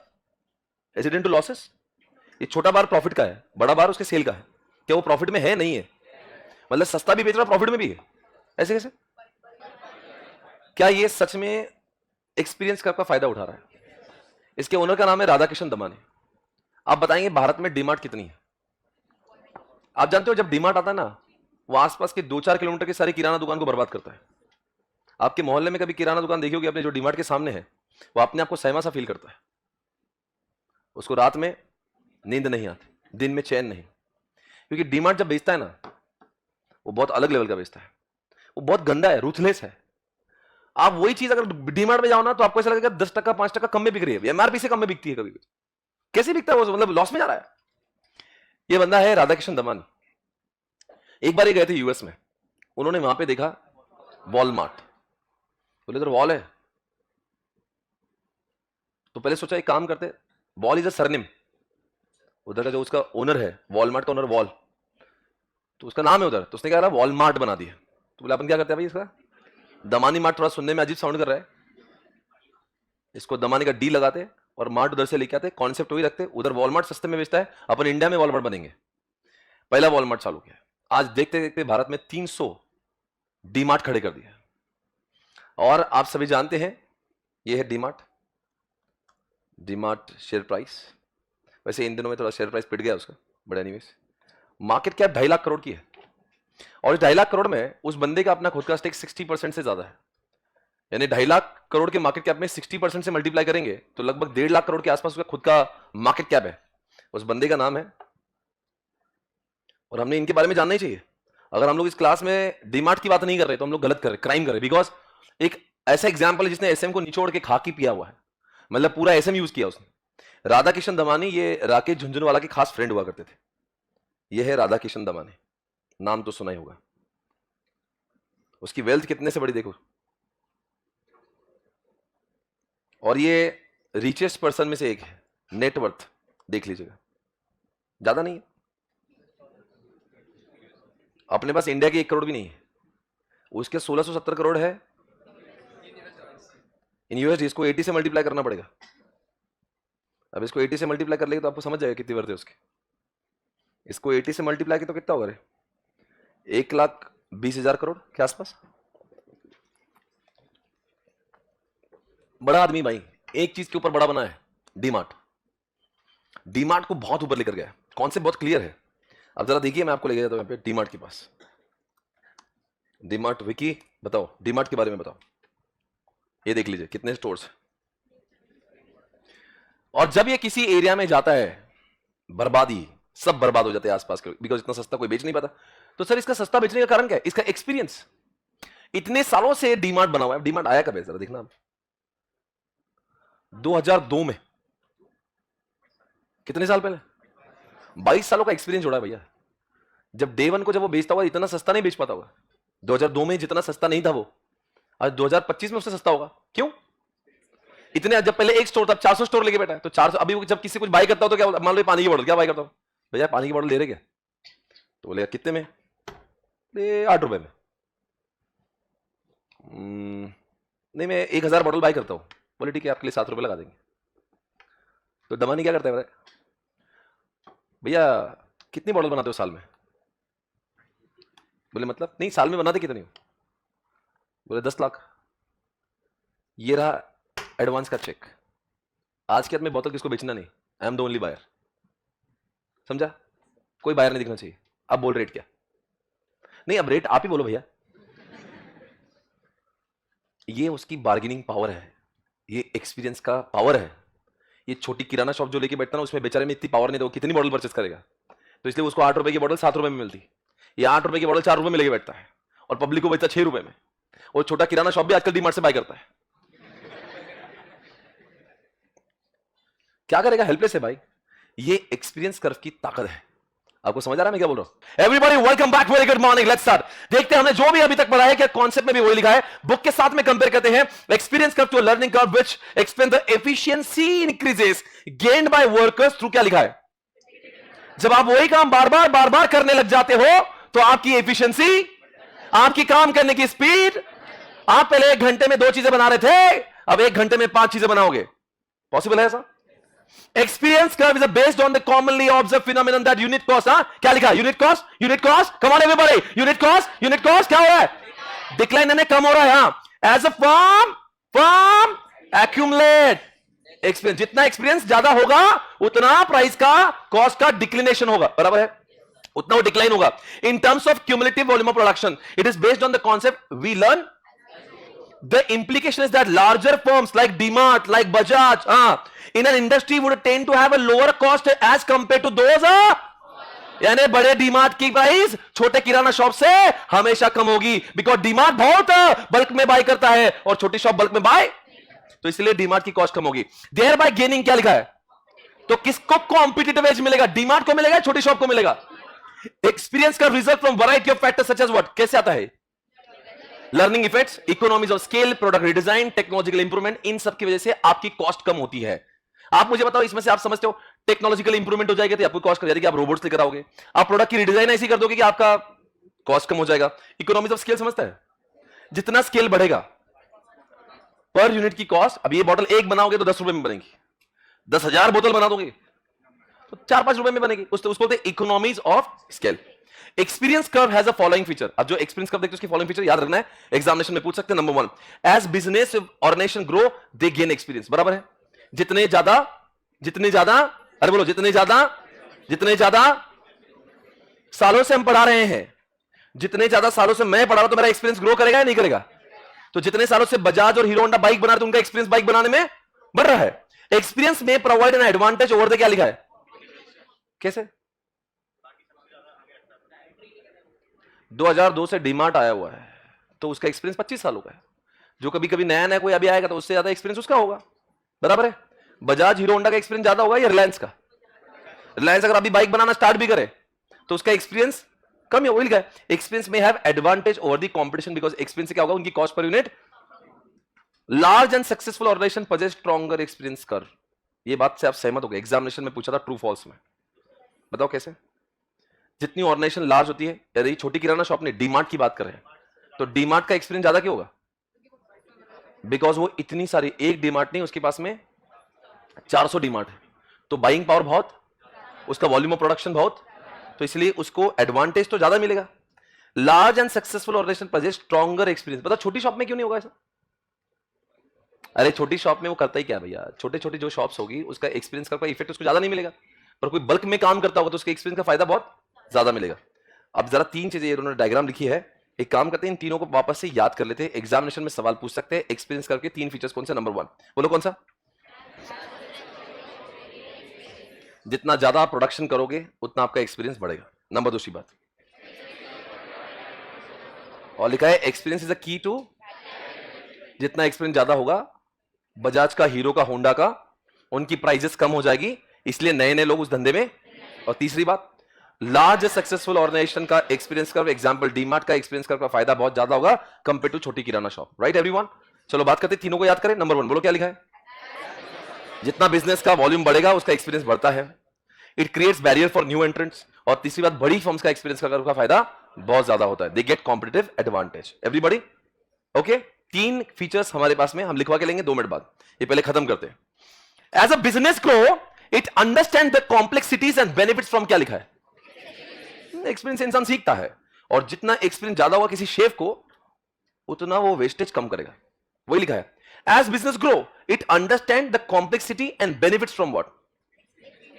Accident to losses. ये छोटा बार प्रॉफिट का है, बड़ा बार उसके सेल का है. क्या वो प्रॉफिट में है? नहीं है. मतलब सस्ता भी बेच रहा, प्रॉफिट में भी है. ऐसे कैसे? क्या ये सच में एक्सपीरियंस का फायदा उठा रहा है? इसके ओनर का नाम है राधाकिशन दमानी. आप बताएंगे भारत में डीमार्ट कितनी है? आप जानते हो जब डीमार्ट आता है ना, वो आसपास के 2-4 किलोमीटर के सारी किराना दुकान को बर्बाद करता है. आपके मोहल्ले में कभी किराना दुकान देखी होगी आपने जो डीमार्ट के सामने है, वो अपने आप को सहमा सा फील करता है. उसको रात में नींद नहीं आती, दिन में चैन नहीं. क्योंकि डीमार्ट जब बेचता है ना, वो बहुत अलग लेवल का बेचता है. वो बहुत गंदा है, रूथलेस है. आप वही चीज अगर डीमार्ट में जाओ ना, तो आपको ऐसा लगेगा 10%, 5% कम में बिक रही है, एमआरपी से कम में बिकती है. कभी कैसे बिकता है वो? मतलब लॉस में जा रहा है. ये बंदा है राधाकिशन दमानी. एक बार ये गए थे यूएस में, उन्होंने वहां पे देखा वॉलमार्ट. बोले इधर वॉल है, तो पहले सोचा एक काम करते, वॉल इज अ सरनेम. उधर का जो उसका ओनर है, वॉलमार्ट का ओनर वॉल, तो उसका नाम है उधर, तो उसने क्या करा वॉलमार्ट बना दिया. तो बोले अपन क्या करते हैं भाई, इसका दमानी मार्ट थोड़ा सुनने में अजीब साउंड कर रहा है, इसको दमानी का डी लगाते और मार्ट उधर से लेके आते. कॉन्सेप्ट वही रखते, उधर वॉलमार्ट सस्ते में बेचता है, अपन इंडिया में वॉलमार्ट बनेंगे. पहला वॉलमार्ट चालू किया. आज देखते देखते भारत में 300 डीमार्ट खड़े कर दिए. और आप सभी जानते हैं ये है डीमार्ट. डीमार्ट शेयर प्राइस, वैसे इन दिनों में थोड़ा शेयर प्राइस पिट गया उसका, but anyways market cap 2.5 lakh crore की है. और इस 2.5 लाख करोड़ में उस बंदे का अपना खुद का स्टेक 60% से ज्यादा है. यानी 2.5 लाख करोड़ के मार्केट कैप में 60% से मल्टीप्लाई करेंगे तो लगभग 1.5 लाख करोड़ के आसपास उसका खुद का मार्केट कैप है। उस बंदे का नाम है, और हमने इनके बारे में जानना ही चाहिए। अगर हम लोग इस क्लास में डीमार्ट की बात नहीं कर रहे तो हम लोग गलत कर रहे, क्राइम कर रहे। बिकॉज एक ऐसा एग्जाम्पल है जिसने एसएम को निचोड़ के खाकी पिया हुआ है, मतलब पूरा एसएम यूज किया उसने। राधा किशन दमानी ये राकेश झुंझुनवाला के खास फ्रेंड हुआ करते थे। ये है राधा किशन दमानी, नाम तो सुना ही होगा। उसकी वेल्थ कितने से बड़ी देखो, और ये रिचेस्ट पर्सन में से एक है। नेटवर्थ देख लीजिएगा, ज्यादा नहीं है, अपने पास इंडिया की 1 करोड़ भी नहीं है, उसके 1670 करोड़ है इन यूएसडी। इसको 80 से मल्टीप्लाई करना पड़ेगा। अब इसको 80 से मल्टीप्लाई कर लेंगे तो आपको समझ जाएगा कितनी वर्थ है उसकी। इसको 80 से मल्टीप्लाई की तो कितना होगा रे, 1,20,000 करोड़ के आसपास। बड़ा आदमी भाई, एक चीज के ऊपर बड़ा बना है, डीमार्ट। डीमार्ट को बहुत ऊपर लेकर गया, कॉन्सेप्ट बहुत क्लियर है। अब जरा देखिए, मैं आपको ले गया था यहाँ पे डीमार्ट के पास। डीमार्ट विकी बताओ, डीमार्ट के बारे में बताओ। ये देख लीजिए कितने स्टोर्स हैं, और जब ये किसी एरिया में जाता है बर्बादी, सब बर्बाद हो जाते हैं आसपास के, बिकॉज इतना सस्ता कोई बेच नहीं पाता। तो सर इसका सस्ता बेचने का कारण क्या है? इसका एक्सपीरियंस। इतने सालों से डीमार्ट बना हुआ है। डीमार्ट आया कब है जरा देखना आप, 2002 में। कितने साल पहले? 22 सालों का एक्सपीरियंस जोड़ा है भैया। जब डे वन को जब वो बेचता हुआ इतना सस्ता नहीं बेच पाता होगा। 2002 में जितना सस्ता नहीं था वो, आज 2025 में उससे सस्ता होगा। क्यों? इतने, जब पहले एक स्टोर था, 400 स्टोर लेके बैठा है। तो 400, अभी जब किसी कुछ बाई करता हो तो क्या, मान लो पानी की बोतल, क्या बाई करता हूं भैया, पानी की बोतल ले रहे क्या? तो बोले कितने में? 8 रुपए में। नहीं, मैं 1000 बोतल बाई करता हूं। बोले ठीक है, आपके लिए 7 रुपए लगा देंगे। तो दमानी क्या करता है भैया, कितनी बोतल बनाते हो साल में? बोले मतलब नहीं, साल में बनाते कितनी हो? बोले 10 लाख। ये रहा एडवांस का चेक। आज के बाद में बोतल किसको बेचना नहीं, I am the only buyer. समझा? कोई बायर नहीं दिखना चाहिए। अब बोल रेट क्या? नहीं, अब रेट आप ही बोलो भैया। ये उसकी बार्गेनिंग पावर है, ये एक्सपीरियंस का पावर है। ये छोटी किराना शॉप जो लेके बैठता ना, उसमें बेचारे में इतनी पावर नहीं, तो कितनी बॉटल परचेस करेगा? तो इसलिए उसको 8 रुपए की बॉटल 7 रुपए में मिलती। ये 8 रुपए की बॉटल 4 रुपए में लेके बैठता है, और पब्लिक को बेचता 6 रुपए में। और छोटा किराना शॉप भी आजकल डीमार्ट से बाय करता है। क्या करेगा? हेल्पलेस है भाई। ये एक्सपीरियंस कर्व की ताकत है। आपको समझ आ रहा है मैं क्या बोल रहा हूं? Everybody welcome back, very good morning, let's start. देखते हैं हमने जो भी अभी तक पढ़ा है, क्या कॉन्सेप्ट में भी वही लिखा है, बुक के साथ में कंपेयर करते हैं। Experience curve to learning curve which explain the efficiency increases gained by workers through, क्या लिखा है? जब आप वही काम बार बार करने लग जाते हो तो आपकी एफिशिएंसी, आपकी काम करने की स्पीड, आप पहले 1 घंटे में 2 चीजें बना रहे थे, अब 1 घंटे में 5 चीजें बनाओगे। पॉसिबल है ऐसा? Experience curve is based on the commonly observed phenomenon that unit cost, क्या लिखा? unit cost, come on everybody, unit cost क्या हो रहा है? डिक्लाइन यानी कम हो रहा है। हाँ, as a firm accumulate experience, जितना एक्सपीरियंस ज्यादा होगा उतना प्राइस का, कॉस्ट का डिक्लिनेशन होगा, बराबर है, उतना वो डिक्लाइन होगा। In terms of cumulative volume of production, it is based on the concept we learn. The implication is that larger firms like DMart, like Bajaj, in an industry would tend to have a lower cost as compared to those, यानी बड़े डीमार्ट की price छोटे किराना shop से हमेशा कम होगी, because DMart बहुत bulk में bye करता है और छोटी शॉप बल्क में बाय, तो इसलिए डीमार्ट की कॉस्ट कम होगी। देयर बाय गेनिंग, क्या लिखा है? तो किसको कॉम्पिटिटिव एज मिलेगा? डीमार्ट को मिलेगा, छोटी शॉप को मिलेगा। एक्सपीरियंस का result from variety of factors such as what, कैसे आता है? Learning effects, economies of scale, product redesign, technological improvement, इन सब की वजह से आपकी कॉस्ट कम होती है। आप मुझे बताओ, इसमें से आप समझते हो टेक्नोलॉजिकल इंप्रूवमेंट हो जाएगा तो आपको कॉस्ट कम जाएगी, आप रोबोट्स लेकर आओगे, आप प्रोडक्ट की रिडिजाइन ऐसी कर दोगे कि आपका कॉस्ट कम हो जाएगा। इकोनॉमीज ऑफ स्केल समझता है? जितना स्केल बढ़ेगा पर यूनिट की कॉस्ट, अब ये बॉटल एक बनाओगे तो 10 रुपए में बनेगी, 10,000 बोतल बना दोगे तो 4-5 रुपए में बनेगी, उसको बोलते हैं economies of scale. Experience curve has a following feature. अब जो एक्सपीरियंस कर्व देखते हैं उसकी फॉलोइंग फीचर याद रखना है, एग्जामिनेशन में पूछ सकते हैं। Number 1, as business organisation grow they gain experience, बराबर है। जितने ज्यादा, अरे बोलो, जितने ज्यादा सालों से हम पढ़ा रहे हैं, जितने ज्यादा सालों से मैं पढ़ा रहा हूं, तो मेरा एक्सपीरियंस ग्रो करेगा या नहीं करेगा? तो जितने सालों से बजाज और हीरो होंडा बाइक बना रहे थे उनका एक्सपीरियंस बाइक बनाने में बढ़ रहा है। एक्सपीरियंस में provide an advantage over the, क्या लिखा है, कैसे? 2002 से डीमार्ट आया हुआ है तो उसका एक्सपीरियंस 25 सालों का है। जो कभी कभी नया नया कोई अभी आएगा तो उससे ज्यादा एक्सपीरियंस उसका होगा, बराबर है। बजाज हीरो होंडा का एक्सपीरियंस ज्यादा होगा या रिलायंस का? रिलायंस अगर अभी बाइक बनाना स्टार्ट भी करे तो उसका एक्सपीरियंस कम ही होगा। एक्सपीरियंस में have advantage over the competition because experience से क्या होगा, उनकी cost per unit. Large and successful organisation possess stronger experience curve. ये बात से आप सहमत हो गए? एग्जामिनेशन में पूछा था ट्रू फॉल्स में, बताओ कैसे? जितनी ऑर्गेनाइजेशन लार्ज होती है, यदि छोटी किराना शॉप ने डीमार्ट की बात कर रहे हैं तो डीमार्ट का एक्सपीरियंस ज्यादा क्यों होगा? बिकॉज वो इतनी सारी, एक डीमार्ट नहीं, उसके पास में 400 डीमार्ट है, तो बाइंग पावर बहुत, उसका वॉल्यूम ऑफ प्रोडक्शन बहुत, तो इसलिए उसको एडवांटेज तो ज्यादा मिलेगा। Large and successful organisation possess stronger experience. पता छोटी शॉप में क्यों नहीं होगा ऐसा? अरे छोटी शॉप में वो करता ही क्या भैया, छोटे छोटे जो शॉप्स होगी उसका एक्सपीरियंस का इफेक्ट उसको ज्यादा नहीं मिलेगा, पर कोई बल्क में काम करता होगा तो उसके एक्सपीरियंस का फायदा बहुत ज्यादा मिलेगा। अब जरा तीन चीजें उन्होंने डायग्राम लिखी है, एक काम करते हैं इन तीनों को वापस से याद कर लेते हैं, एग्जामिनेशन में सवाल पूछ सकते हैं एक्सपीरियंस करके। तीन फीचर्स कौन से? नंबर 1 बोलो कौन सा? जितना ज्यादा आप प्रोडक्शन करोगे उतना आपका एक्सपीरियंस बढ़ेगा। नंबर 2 दूसरी बात, और लिखा है एक्सपीरियंस इज अ की टू, जितना एक्सपीरियंस ज्यादा होगा, बजाज का, हीरो का, होंडा का, उनकी प्राइजेस कम हो जाएगी, इसलिए नए नए लोग उस धंधे में। और तीसरी बात, लार्ज सक्सेसफुल ऑर्गेनाइजेशन का एक्सपीरियंस कर्व, एग्जांपल डीमार्ट का एक्सपीरियंस कर्व का फायदा बहुत ज्यादा होगा कंपेयर टू छोटी किराना शॉप। Right everyone? चलो बात करते हैं, तीनों को याद करें। नंबर 1 बोलो क्या लिखा है? जितना बिजनेस का वॉल्यूम बढ़ेगा उसका एक्सपीरियंस बढ़ता है। It creates barrier for new entrants. और तीसरी बात, बड़ी फर्म्स का एक्सपीरियंस कर्व का फायदा बहुत ज्यादा होता है, they get competitive advantage. Everybody okay? तीन फीचर्स हमारे पास में, हम लिखवा के लेंगे 2 मिनट बाद, ये पहले खत्म करते हैं। As a business grow it understand the complexities and benefits from, क्या लिखा है? एक्सपीरियंस इंसान सीखता है, और जितना एक्सपीरियंस ज्यादा होगा किसी शेफ को उतना वो वेस्टेज कम करेगा, वही लिखा है। As business grow it understand the complexity and benefits from what?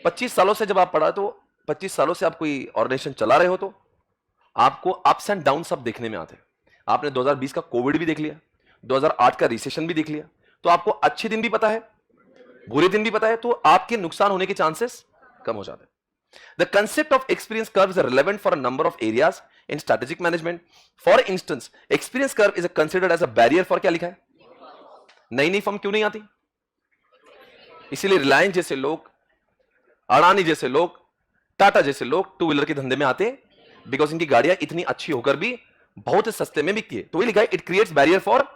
25 सालों से जब आप पढ़ा, तो 25 सालों से आप कोई ऑर्गेनाइजेशन चला रहे हो तो आपको अप्स एंड डाउन सब देखने में आते हैं। आपने 2020 का कोविड भी देख लिया, 2008 का रिसेशन भी देख लिया, तो आपको अच्छे दिन भी पता है, बुरे दिन भी पता है, तो आपके नुकसान होने के चांसेस कम हो जाते हैं। The concept of experience curve is relevant for a number of areas in strategic management. For instance, experience curve is considered as a barrier for, क्या लिखा है? नई नई फर्म क्यों नहीं आती? इसीलिए रिलायंस जैसे लोग, अडानी जैसे लोग, टाटा जैसे लोग टू व्हीलर के धंधे में आते, बिकॉज इनकी गाड़ियां इतनी अच्छी होकर भी बहुत सस्ते में बिकती है। तो वही लिखा है, इट क्रिएट्स बैरियर फॉर,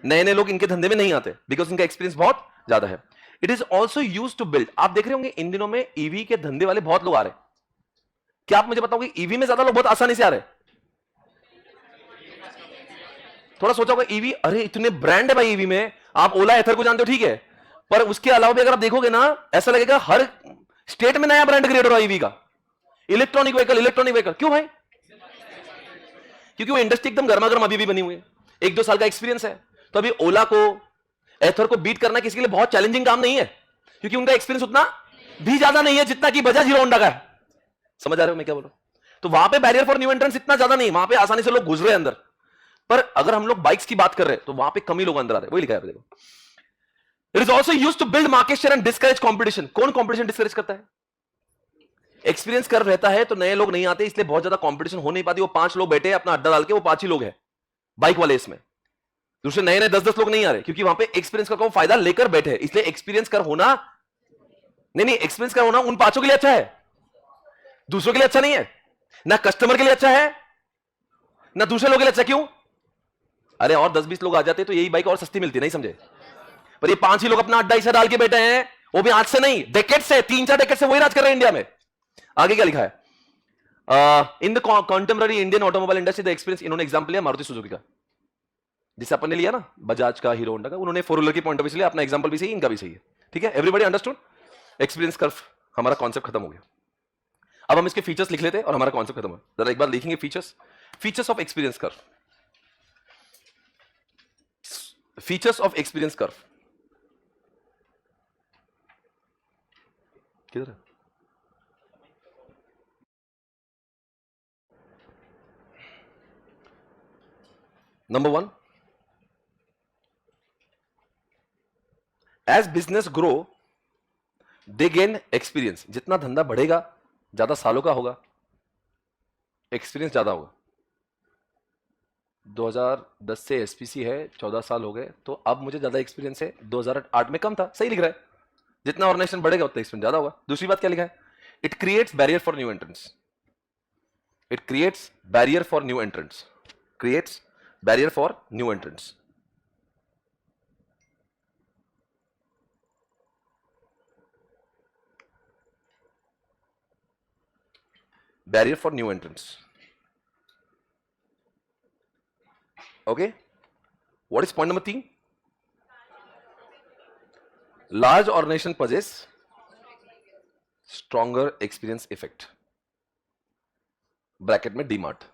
नए नए लोग इनके धंधे में नहीं आते बिकॉज इनका एक्सपीरियंस बहुत ज्यादा है। It is also use to build, आप देख रहे होंगे इन दिनों में ईवी के धंधे वाले बहुत लोग आ रहे हैं। क्या आप मुझे बताओगे ईवी में ज्यादा लोग बहुत आसानी से आ रहे हैं? थोड़ा सोचा होगा ईवी, अरे इतने ब्रांड है भाई ईवी में, आप ओला एथर को जानते हो, ठीक है, पर उसके अलावा भी अगर आप देखोगे ना, ऐसा लगेगा हर स्टेट में नया ब्रांड क्रिएट हो रहा है ईवी का। इलेक्ट्रॉनिक व्हीकल, इलेक्ट्रॉनिक व्हीकल, क्यों भाई? क्योंकि वो इंडस्ट्री एकदम गर्मा गर्म अभी भी बनी हुई है, 1-2 साल का एक्सपीरियंस है। तो अभी ओला को, एथर को बीट करना किसी के लिए बहुत चैलेंजिंग काम नहीं है, क्योंकि उनका एक्सपीरियंस उतना भी ज्यादा नहीं है जितना कि बजाज हीरो होंडा का है। समझ आ रहे हो मैं क्या बोल रहा हूं? तो वहां पे बैरियर फॉर न्यू एंट्रेंस इतना ज्यादा नहीं, वहां पे आसानी से लोग घुस रहे हैं अंदर। पर अगर हम लोग बाइक्स की बात कर रहे हैं तो वहां पे कम ही लोग अंदर आ रहे हैं, वही लिखा है देखो। It is also used to build market share and discourage competition. कौन कंपटीशन डिस्करेज करता है? एक्सपीरियंस कर रहता है तो नए लोग नहीं आते, इसलिए बहुत ज्यादा कंपटीशन हो नहीं पाती। वो 5 लोग बैठे अपना अड्डा डाल के, वो 5 ही लोग हैं बाइक वाले, इसमें दूसरे नए नए 10-10 लोग नहीं आ रहे, क्योंकि वहां पे एक्सपीरियंस का फायदा लेकर बैठे। इसलिए एक्सपीरियंस कर होना, नहीं एक्सपीरियंस कर होना उन 5 के लिए अच्छा है, दूसरों के लिए अच्छा नहीं है। ना कस्टमर के लिए अच्छा है, ना दूसरे लोगों के लिए अच्छा। क्यों? अरे और 10-20 लोग आ जाते तो यही बाइक और सस्ती मिलती, नहीं समझे? पर ये 5 ही लोग अपना अड्डा ऐसा डाल के बैठे हैं, वो भी आज से नहीं, डेकेड से, 3-4 डेकेड से वही राज कर रहे हैं इंडिया में। आगे क्या लिखा है? In the contemporary Indian automobile industry the experience, इन्होंने एग्जांपल लिया मारुति सुजुकी का, जिसे अपन ने लिया ना, बजाज का, हीरो होंडा का, उन्होंने 4 व्हीलर की पॉइंट ऑफ व्यू से लिया, अपना एग्जांपल भी सही, इनका भी सही है। ठीक है, एवरीबॉडी अंडरस्टूड? एक्सपीरियंस कर्व, हमारा कॉन्सेप्ट खत्म हो गया। अब हम इसके फीचर्स लिख लेते हैं और हमारा कॉन्सेप्ट खत्म हो। जरा एक बार लिखेंगे features, features of experience curve, features of experience curve किधर है? Number 1, as business grow they gain experience. जितना धंधा बढ़ेगा, ज्यादा सालों का होगा, एक्सपीरियंस ज्यादा होगा। 2010 से एसपीसी है, 14 साल हो गए, तो अब मुझे ज्यादा एक्सपीरियंस है। 2008 में कम था, सही लिख रहा है। जितना ऑर्गेनाइजेशन बढ़ेगा उतना एक्सपीरियंस ज्यादा होगा। दूसरी बात क्या लिखा है? It creates barrier for new entrants. It creates barrier for new entrants. Creates barrier for new entrants. Barrier for new entrants. Okay, what is point number 3? Large organisation possess stronger experience effect. Bracket में डीमार्ट।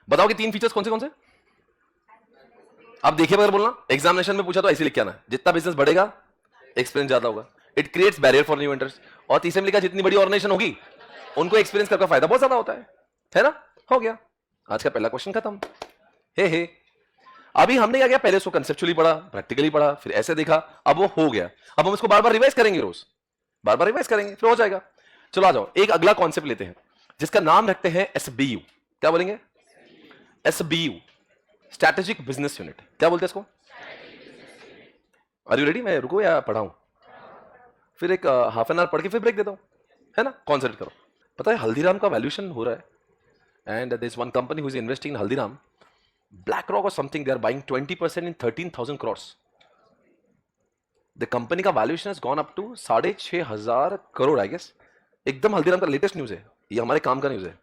बताओ कि 3 features कौन से? अब देखिए, अगर बोलना examination में पूछा तो ऐसे लिख के आना, जितना बिजनेस बढ़ेगा एक्सपीरियंस ज्यादा होगा। It creates barrier for new enters. और तीसरे में लिखा जितनी बड़ी ऑर्गेनाइजेशन होगी उनको एक्सपीरियंस का फायदा बहुत ज्यादा होता है ना? हो गया, आज का पहला क्वेश्चन खत्म। हे अभी हमने क्या किया? पहले उसको कंसेप्चुअली पढ़ा, प्रैक्टिकली पढ़ा, फिर ऐसे देखा, अब वो हो गया। अब हम इसको बार बार रिवाइज करेंगे, रोज बार बार रिवाइज करेंगे, फिर हो जाएगा। चलो आ जाओ, एक अगला कॉन्सेप्ट लेते हैं जिसका नाम रखते हैं एसबीयू। क्या बोलेंगे? SBU, strategic business unit. क्या बोलते हैं इसको? Are you ready? मैं रुको या पढ़ाऊं? फिर एक हाफ एन आवर पढ़ के फिर ब्रेक देता हूं, है ना? कॉन्सेंट्रेट करो। पता है हल्दीराम का वैल्यूएशन हो रहा है, and there is one company who is investing in Haldiram, BlackRock or something. They are buying 20% in 13,000 crores. The company का valuation has gone up to 6,500 crore, I guess. एकदम हल्दीराम का लेटेस्ट न्यूज है, ये हमारे काम का न्यूज है।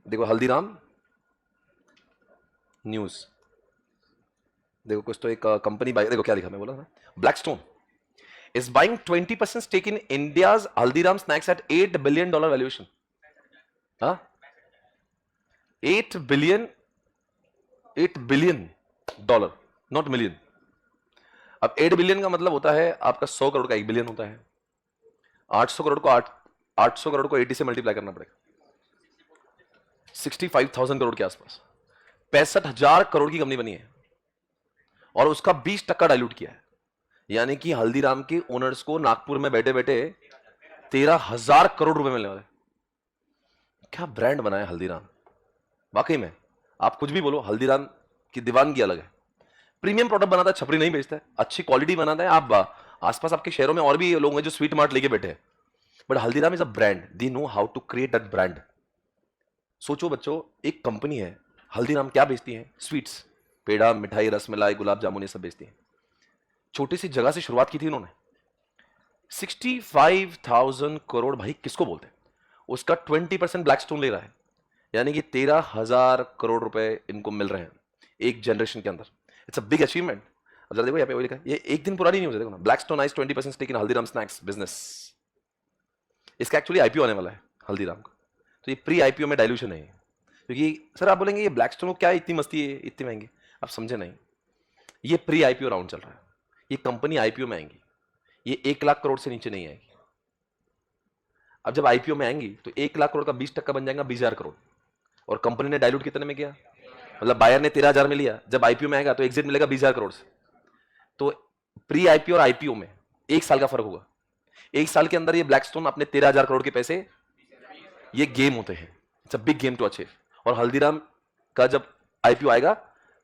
देखो हल्दीराम न्यूज, देखो कुछ तो एक कंपनी बाय, देखो क्या लिखा, मैं बोला ना, Blackstone is buying 20% stake in India's Haldiram snacks at $8 billion valuation. हाँ, 8 बिलियन डॉलर, नॉट मिलियन। अब 8 बिलियन का मतलब होता है आपका 100 करोड़ का 1 बिलियन होता है। 800 करोड़ को 800 करोड़ को 80 से मल्टीप्लाई करना पड़ेगा, 65,000 करोड़ के आसपास। 65,000 करोड़ की कंपनी बनी है और उसका 20% डाइल्यूट किया है। यानी कि हल्दीराम के ओनर्स को नागपुर में बैठे बैठे 13,000 करोड़ रुपए मिलने वाले। क्या ब्रांड बनाया हल्दीराम, वाकई में। आप कुछ भी बोलो, हल्दीराम की दीवानगी अलग है। प्रीमियम प्रोडक्ट बनाता है, छपरी नहीं बेचता है, अच्छी क्वालिटी बनाता है। आप आसपास आपके शहरों में और भी लोग हैं जो स्वीट मार्ट लेके बैठे हैं, but Haldiram is a brand, they know how to create that brand. सोचो बच्चों, एक कंपनी है हल्दीराम, क्या बेचती है? स्वीट्स, पेड़ा, मिठाई, रसमलाई, गुलाब जामुन, ये सब बेचती है। छोटी सी जगह से शुरुआत की थी इन्होंने। 65,000 करोड़ भाई किसको बोलते हैं? उसका 20% ब्लैकस्टोन ले रहा है, यानी कि 13,000 करोड़ रुपए इनको मिल रहे हैं एक जनरेशन के अंदर। It's a big achievement. अब जरा देखो यहाँ पे वो लिखा है, ये एक दिन पुरानी न्यूज़ है, देखो ना, Blackstone eyes 20% stake in Haldiram snacks business. इसका एक्चुअली आईपीओ आने वाला है हल्दीराम का, तो ये प्री आईपीओ में डाइल्यूशन है। क्योंकि सर आप बोलेंगे ये ब्लैकस्टोन को क्या इतनी मस्ती है, इतनी महंगी? आप समझे नहीं, ये प्री आईपीओ राउंड चल रहा है। ये कंपनी आईपीओ में आएंगी, ये 1 लाख करोड़ से नीचे नहीं आएगी। अब जब आईपीओ में आएंगी तो 1 लाख करोड़ का 20% बन जाएगा 20,000 करोड़। और कंपनी ने डाइल्यूट कितने में किया? मतलब बायर ने 13,000 में लिया, जब आईपीओ में आएगा तो एग्जिट मिलेगा 20,000 करोड़ से। तो प्री आईपीओ और आईपीओ में 1 साल का फर्क होगा। 1 साल के अंदर ये ब्लैकस्टोन अपने 13,000 करोड़ के पैसे, ये गेम होते हैं, it's a big game to achieve. और हल्दीराम का जब आईपीओ आएगा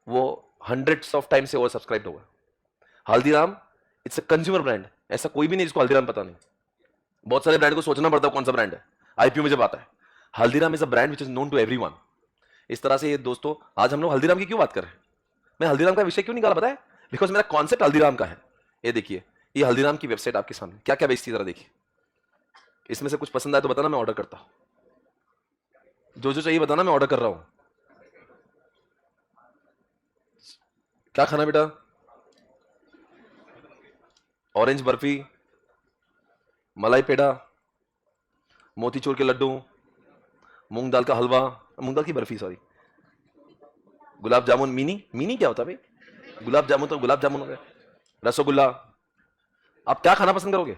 वो हंड्रेड्स ऑफ टाइम से ओवर सब्सक्राइब होगा। Haldiram it's a consumer brand, ऐसा कोई भी नहीं जिसको हल्दीराम पता नहीं। बहुत सारे ब्रांड को सोचना पड़ता है कौन सा ब्रांड है, आईपीओ में जब आता है। Haldiram is a brand which is known to everyone. इस तरह से ये दोस्तों, आज हम लोग हल्दीराम की क्यों बात कर रहे हैं? मैं हल्दीराम का विषय क्यों निकाला पता है? बिकॉज मेरा कॉन्सेप्ट हल्दीराम का है। ये देखिए, ये हल्दीराम की वेबसाइट आपके सामने, क्या क्या बेचती है जरा देखिए। इसमें से कुछ पसंद आए तो बताना, मैं ऑर्डर करता हूं। जो जो चाहिए बताना, मैं ऑर्डर कर रहा हूं। क्या खाना बेटा? ऑरेंज बर्फी, मलाई पेड़ा, मोतीचूर के लड्डू, मूंग दाल का हलवा, मूंग दाल की barfi sorry, gulab jamun, mini mini क्या होता है भाई? गुलाब जामुन तो गुलाब जामुन हो गया, रसगुल्ला। आप क्या खाना पसंद करोगे?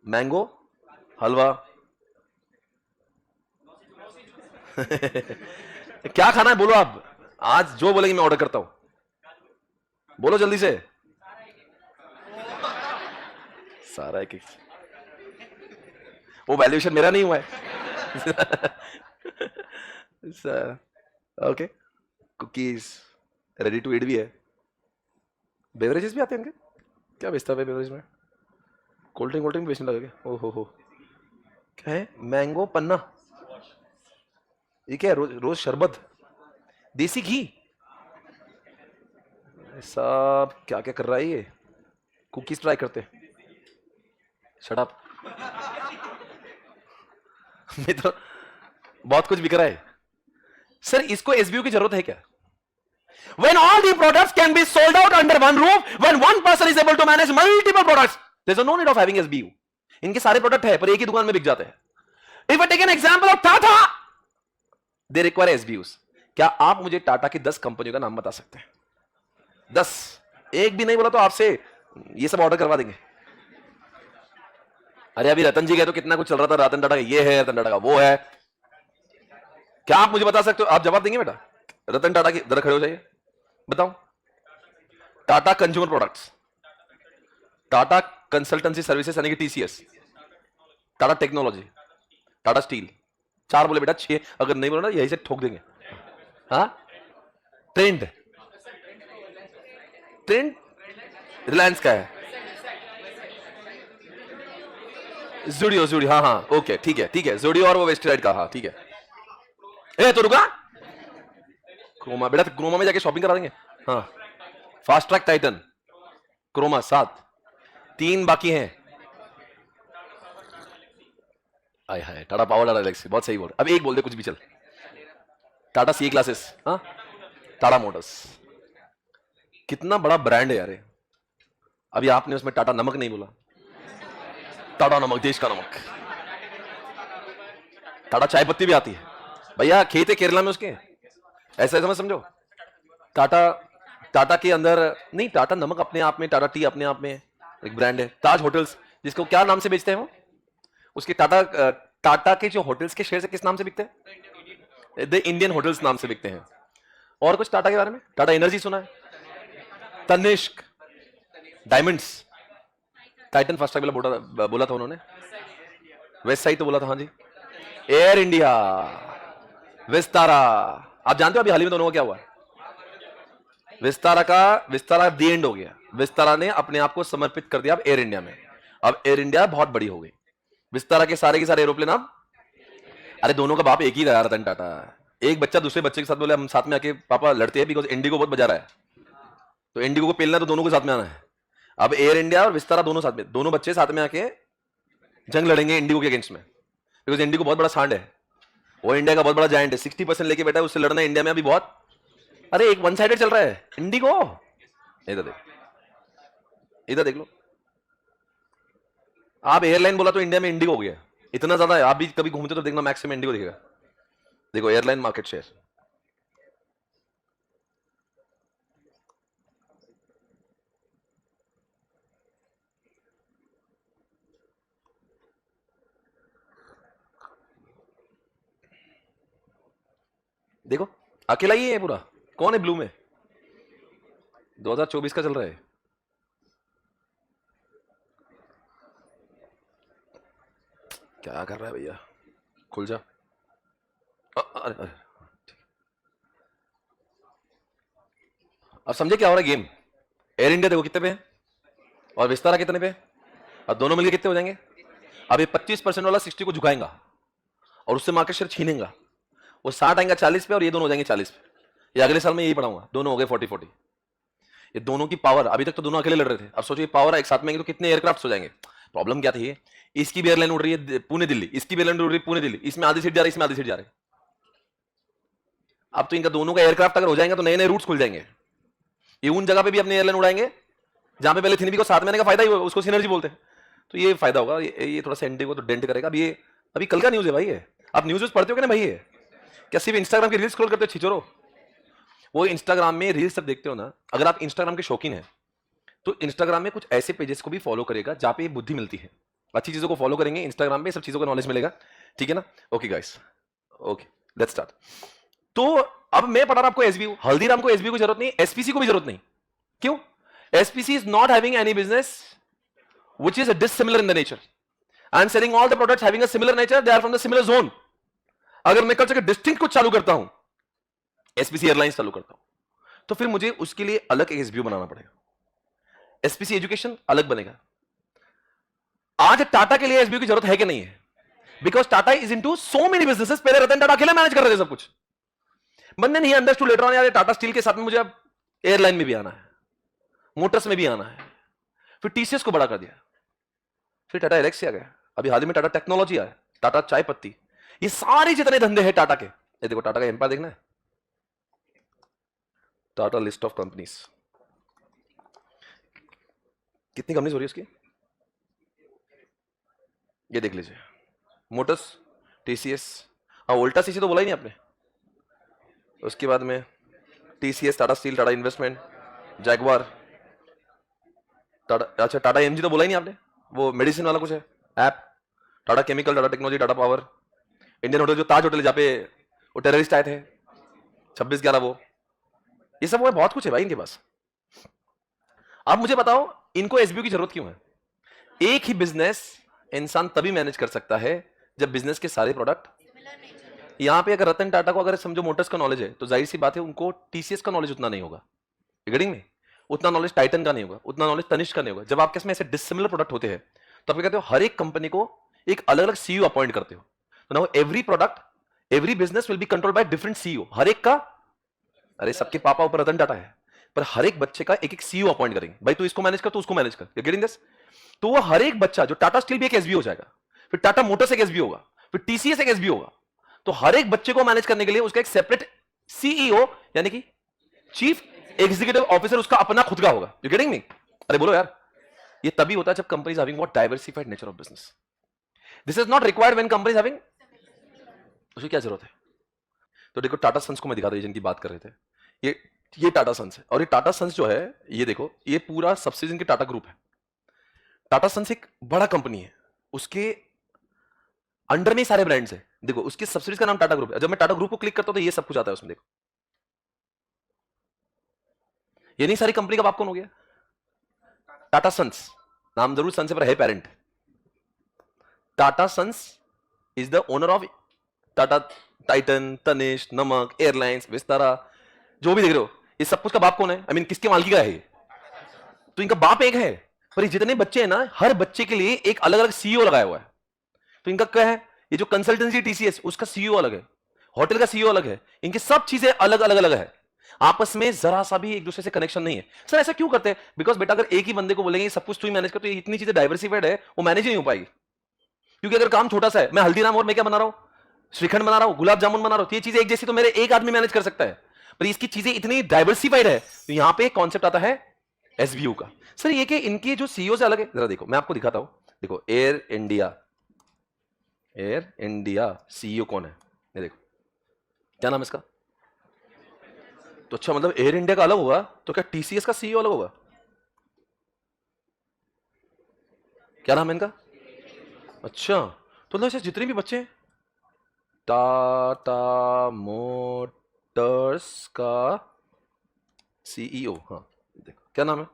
मैंगो हलवा, क्या खाना है बोलो आप, आज जो बोलेंगे मैं ऑर्डर करता हूं, बोलो जल्दी से। सारा एक वो वैल्यूएशन मेरा नहीं हुआ है। Okay, cookies ready to eat भी है। बेवरेजेस भी आते हैं इनके, क्या बेचता है बेवरेज में? कोल्ड ड्रिंक बेचने लगे क्या? हो क्या है? मैंगो पन्ना, ये क्या है? रोज शरबत, देसी घी, सब क्या क्या कर रहा है ये? कुकीज ट्राई करते हैं। Shut up. मैं तो बहुत कुछ बिक रहा है सर, इसको एसबीओ की जरूरत है क्या? When all the products can be sold out under one roof, when one person is able to manage multiple products, there's no need of having SBU. इनके सारे प्रोडक्ट है पर एक ही दुकान में बिक जाते हैं। If I take an example of Tata, they require SBUs. क्या आप मुझे टाटा की 10 कंपनियों का नाम बता सकते हैं? 10, एक भी नहीं बोला तो आपसे ये सब ऑर्डर करवा देंगे। अरे अभी रतन जी गए तो कितना कुछ चल रहा था, रतन टाटा का ये है, रतन टाटा का वो है। क्या आप मुझे बता सकते हो? आप जवाब देंगे बेटा? रतन टाटा की जरा खड़े हो जाइए, बताओ। Tata consumer products, Tata consultancy services यानी कि TCS, Tata technology, Tata steel. 4 बोले बेटा, 6 अगर नहीं बोले ना यही से ठोक देंगे। हाँ, ट्रेंड, रिलायंस का है, जूडियो, हाँ ओके ठीक है जूडियो और वो वेस्टराइड का, हाँ ठीक है। ए तो रुका, क्रोमा बेटा, क्रोमा में जाके शॉपिंग करा देंगे। हाँ, फास्ट ट्रैक, टाइटन, क्रोमा 7, 3 बाकी हैं। आय हाय, टाटा पावर, टाटा एलेक्सी, बहुत सही बोल। अब एक बोल दे कुछ भी चल। टाटा सी क्लासेस, हाँ, टाटा मोटर्स, कितना बड़ा ब्रांड है यार। अभी आपने उसमें टाटा नमक नहीं बोला, टाटा नमक, देश का नमक। टाटा चाय पत्ती भी आती है भैया, खेत है केरला में उसके, ऐसा समझ समझो। टाटा के अंदर नहीं, टाटा नमक अपने आप में, टाटा टी अपने आप में एक ब्रांड है। ताज होटल्स, जिसको क्या नाम से बेचते हैं वो, उसके टाटा के जो होटल्स के शेयर किस नाम से बिकते हैं? द इंडियन होटल्स नाम से बिकते हैं। और कुछ टाटा के बारे में? टाटा एनर्जी सुना है, Tanishq, diamonds, Titan fast track बोला था उन्होंने, वेस्ट साइड तो बोला था, हाँ जी, एयर इंडिया, विस्तारा। आप जानते हो अभी हाल ही में दोनों का क्या हुआ? विस्तारा दी एंड हो गया। विस्तारा ने अपने आप को समर्पित कर दिया अब एयर इंडिया में। अब एयर इंडिया बहुत बड़ी हो गई। विस्तारा के सारे एरोप्लेन अब, अरे दोनों का बाप एक ही था रतन टाटा। एक बच्चा दूसरे बच्चे के साथ बोले हम साथ में आके पापा लड़ते हैं बिकॉज इंडिगो बहुत बजा रहा है, तो इंडिगो को पेलना तो दोनों को साथ में आना है। अब एयर इंडिया और विस्तारा दोनों साथ में, दोनों बच्चे साथ में आके जंग लड़ेंगे इंडिगो के अगेंस्ट में, बिकॉज इंडिगो बहुत बड़ा सांड है, वो इंडिया का बहुत बड़ा जायंट है, 60% लेके बैठा है, उससे लड़ना इंडिया में अभी बहुत। अरे एक वन साइडेड चल रहा है इंडिगो। इधर देख लो, आप एयरलाइन बोला तो इंडिया में इंडिगो हो गया, इतना ज्यादा है। आप भी कभी घूमते तो देखना मैक्स में इंडिगो दिखेगा। देखो एयरलाइन मार्केट शेयर, देखो अकेला ही है पूरा। कौन है ब्लू में? 2024 का चल रहा है। क्या कर रहा है भैया, खुल जा। अरे अब समझे क्या हो रहा है गेम। एयर इंडिया देखो कितने पे है और विस्तारा कितने पे है, और दोनों मिलकर कितने हो जाएंगे? अब ये 25% वाला 60 को झुकाएगा और उससे मार्केट शेयर छीनेगा। वो 60 आएगा 40 पे और ये दोनों हो जाएंगे 40 पे। ये अगले साल में यही पढ़ाऊंगा, दोनों हो गए 40-40। ये दोनों की पावर, अभी तक तो दोनों अकेले लड़ रहे थे, अब सोचिए पावर एक साथ में आएंगे तो कितने एयरक्राफ्ट हो जाएंगे। प्रॉब्लम क्या थी, इसकी भी एयरलाइन उड़ रही है पुणे दिल्ली, इसकी भी एयरलाइन उड़ रही है पुणे दिल्ली, इसमें आधी सीट जा रही है, इसमें आधी सीट जा रही है। अब तो इनका दोनों का एयरक्राफ्ट अगर हो जाएंगे तो नए नए रूट्स खुल जाएंगे। ये उन जगह पे भी अपनी एयरलाइन उड़ाएंगे जहां पे पहले थी भी को साथ में आने का फायदा ही, उसको सिनर्जी बोलते हैं। तो ये फायदा होगा, ये थोड़ा सा इंडिगो तो डेंट करेगा। अब ये अभी कल का न्यूज है भाई, ये आप न्यूज पढ़ते हो क्या ना भाई? ये क्या सिर्फ इंस्टाग्राम की रील्स स्क्रॉल करते हो छिचोरो? वो इंस्टाग्राम में रील्स सब देखते हो ना, अगर आप इंस्टाग्राम के शौकीन है तो इंस्टाग्राम में कुछ ऐसे पेजेस को भी फॉलो करेगा जहां पे बुद्धि मिलती है। अच्छी चीजों को फॉलो करेंगे इंस्टाग्राम पे, सब चीजों का नॉलेज मिलेगा, ठीक है ना? Okay guys, okay. Let's start. तो अब मैं पढ़ा रहा आपको एसबीयू, हल्दीराम को एसबीयू की जरूरत नहीं, एसपीसी को भी जरूरत नहीं। क्यों? SPC is not having any business which is dissimilar in the nature. I am selling all the products having a similar nature, they are from the similar zone. अगर मैं कल से डिस्टिंक्ट कुछ चालू करता हूं, एसपीसी एयरलाइंस चालू करता हूं, तो फिर मुझे उसके लिए अलग एसबीयू बनाना पड़ेगा। एसपीसी एजुकेशन अलग बनेगा। आज टाटा के लिए एसबीयू की जरूरत है कि नहीं है? Because Tata is into so many businesses. पहले रतन टाटा अकेले मैनेज कर रहे थे सब कुछ। बंदे नहीं अंडरस्टूड लेटर ऑन यार टाटा स्टील के साथ में मुझे अब एयरलाइन में भी आना है, मोटर्स में भी आना है। फिर टीसीएस को बड़ा कर दिया, फिर टाटा एलेक्सी आ गया, अभी हाल ही में टाटा टेक्नोलॉजी आया, टाटा चाय पत्ती, ये सारे जितने धंधे हैं टाटा के, ये देखो टाटा का एम्पायर देखना है, टाटा लिस्ट ऑफ कंपनीज, कितनी कंपनीज हो रही है उसकी, ये देख लीजिए। मोटर्स, टीसीएस, हाँ उल्टा सीसी तो बोला ही नहीं आपने। उसके बाद में TCS, Tata steel, Tata investment, Jaguar, Tata, अच्छा टाटा एमजी तो बोला ही नहीं आपने, वो मेडिसिन वाला कुछ है app, Tata chemical, Tata technology, Tata power, Indian hotel जो ताज होटल जहाँ पे वो टेररिस्ट आए थे 26/11, वो ये सब वो बहुत कुछ है भाई इनके पास। आप मुझे बताओ इनको एसबीयू की जरूरत क्यों है? एक ही बिजनेस इंसान तभी मैनेज कर सकता है जब बिजनेस के सारे प्रोडक्ट, यहां पे अगर रतन टाटा को अगर समझो मोटर्स का नॉलेज है तो जाहिर सी बात है उनको टीसीएस का नॉलेज उतना नहीं होगा, रिगार्डिंग में उतना नॉलेज टाइटन का नहीं होगा, उतना नॉलेज तनिष्क का नहीं होगा। जब आपके इसमें ऐसे डिसिमिलर प्रोडक्ट होते हैं तो आप क्या कहते हो, हर एक कंपनी को एक अलग अलग सीईओ अपॉइंट करते हो। तो now every product, every business will be control by different CEO. हर एक का, अरे सबके पापा ऊपर रतन टाटा है, पर हर एक बच्चे का एक एक सीईओ अपॉइंट करेंगे, भाई तू इसको मैनेज कर, तू उसको मैनेज कर, यू गेटिंग दिस? तो वो हर एक बच्चा, जो टाटा स्टील भी एक एसबीओ हो जाएगा, फिर टाटा मोटर्स एक एसबीओ होगा, फिर टीसीएस एक एसबीओ होगा। तो हर एक बच्चे को मैनेज करने के लिए उसका एक सेपरेट सीईओ यानी कि चीफ एग्जीक्यूटिव ऑफिसर उसका अपना खुद का होगा, यू गेटिंग मी? अरे बोलो यार, ये तभी होता है जब companies having what diversified nature of business. This is not required when companies having, उसकी क्या जरूरत है? तो देखो टाटा सन्स को मैं दिखा रहा हूं जिनकी बात कर रहे थे, ये टाटा सन्स है, और ये टाटा सन्स जो है ये देखो ये पूरा सब्सिडियरी के टाटा ग्रुप है। टाटा सन्स एक बड़ा कंपनी है, उसके अंडर में सारे ब्रांड्स है। देखो उसकी सब्सिडीज का नाम टाटा ग्रुप है। जब मैं टाटा ग्रुप को क्लिक करता हूं तो ये सब कुछ आता है उसमें। देखो ये नहीं सारी कंपनी का बाप कौन हो गया? टाटा सन्स, नाम जरूर सन्स है पर है parent. Tata sons is the owner of Tata Titan, Tanishq, नमक, एयरलाइंस, विस्तारा, जो भी देख रहे हो ये सब कुछ का बाप कौन है? आई मीन किसके मालकी का है ये? तो इनका बाप एक है, पर ये जितने बच्चे हैं ना, हर बच्चे के लिए एक अलग अलग सीईओ लगाया हुआ है। तो इनका क्या है, ये जो कंसल्टेंसी टीसीएस उसका सीईओ अलग है, होटल का सीईओ अलग है, इनकी सब चीजें अलग अलग अलग है, आपस में जरा सा भी एक दूसरे से कनेक्शन नहीं है। सर ऐसा क्यों करते हैं? बिकॉज बेटा अगर एक ही बंदे को बोलेंगे सब कुछ तू ही मैनेज कर, तो इतनी चीजें डाइवर्सिफाइड है वो मैनेज नहीं हो पाएगी। क्योंकि अगर काम छोटा सा है, मैं हल्दीराम और मैं क्या बना रहा हूं, श्रीखंड बना रहा हूं, गुलाब जामुन बना रहा हूं, तो ये चीजें एक जैसी तो मेरे एक आदमी मैनेज कर सकता है, पर इसकी चीजें इतनी डाइवर्सिफाइड है, तो यहां पे कॉन्सेप्ट आता है एसबीयू का। सर ये कि इनके जो सीईओ से अलग है, जरा देखो मैं आपको दिखाता हूं। देखो एयर इंडिया सीईओ कौन है, ये देखो क्या नाम है इसका? तो अच्छा मतलब एयर इंडिया का अलग होगा, तो क्या टीसीएस का सीईओ अलग होगा? क्या नाम है इनका? अच्छा तो मतलब जितने भी बच्चे हैं, टाटा मोटर्स का सीईओ, हाँ देखो क्या नाम है,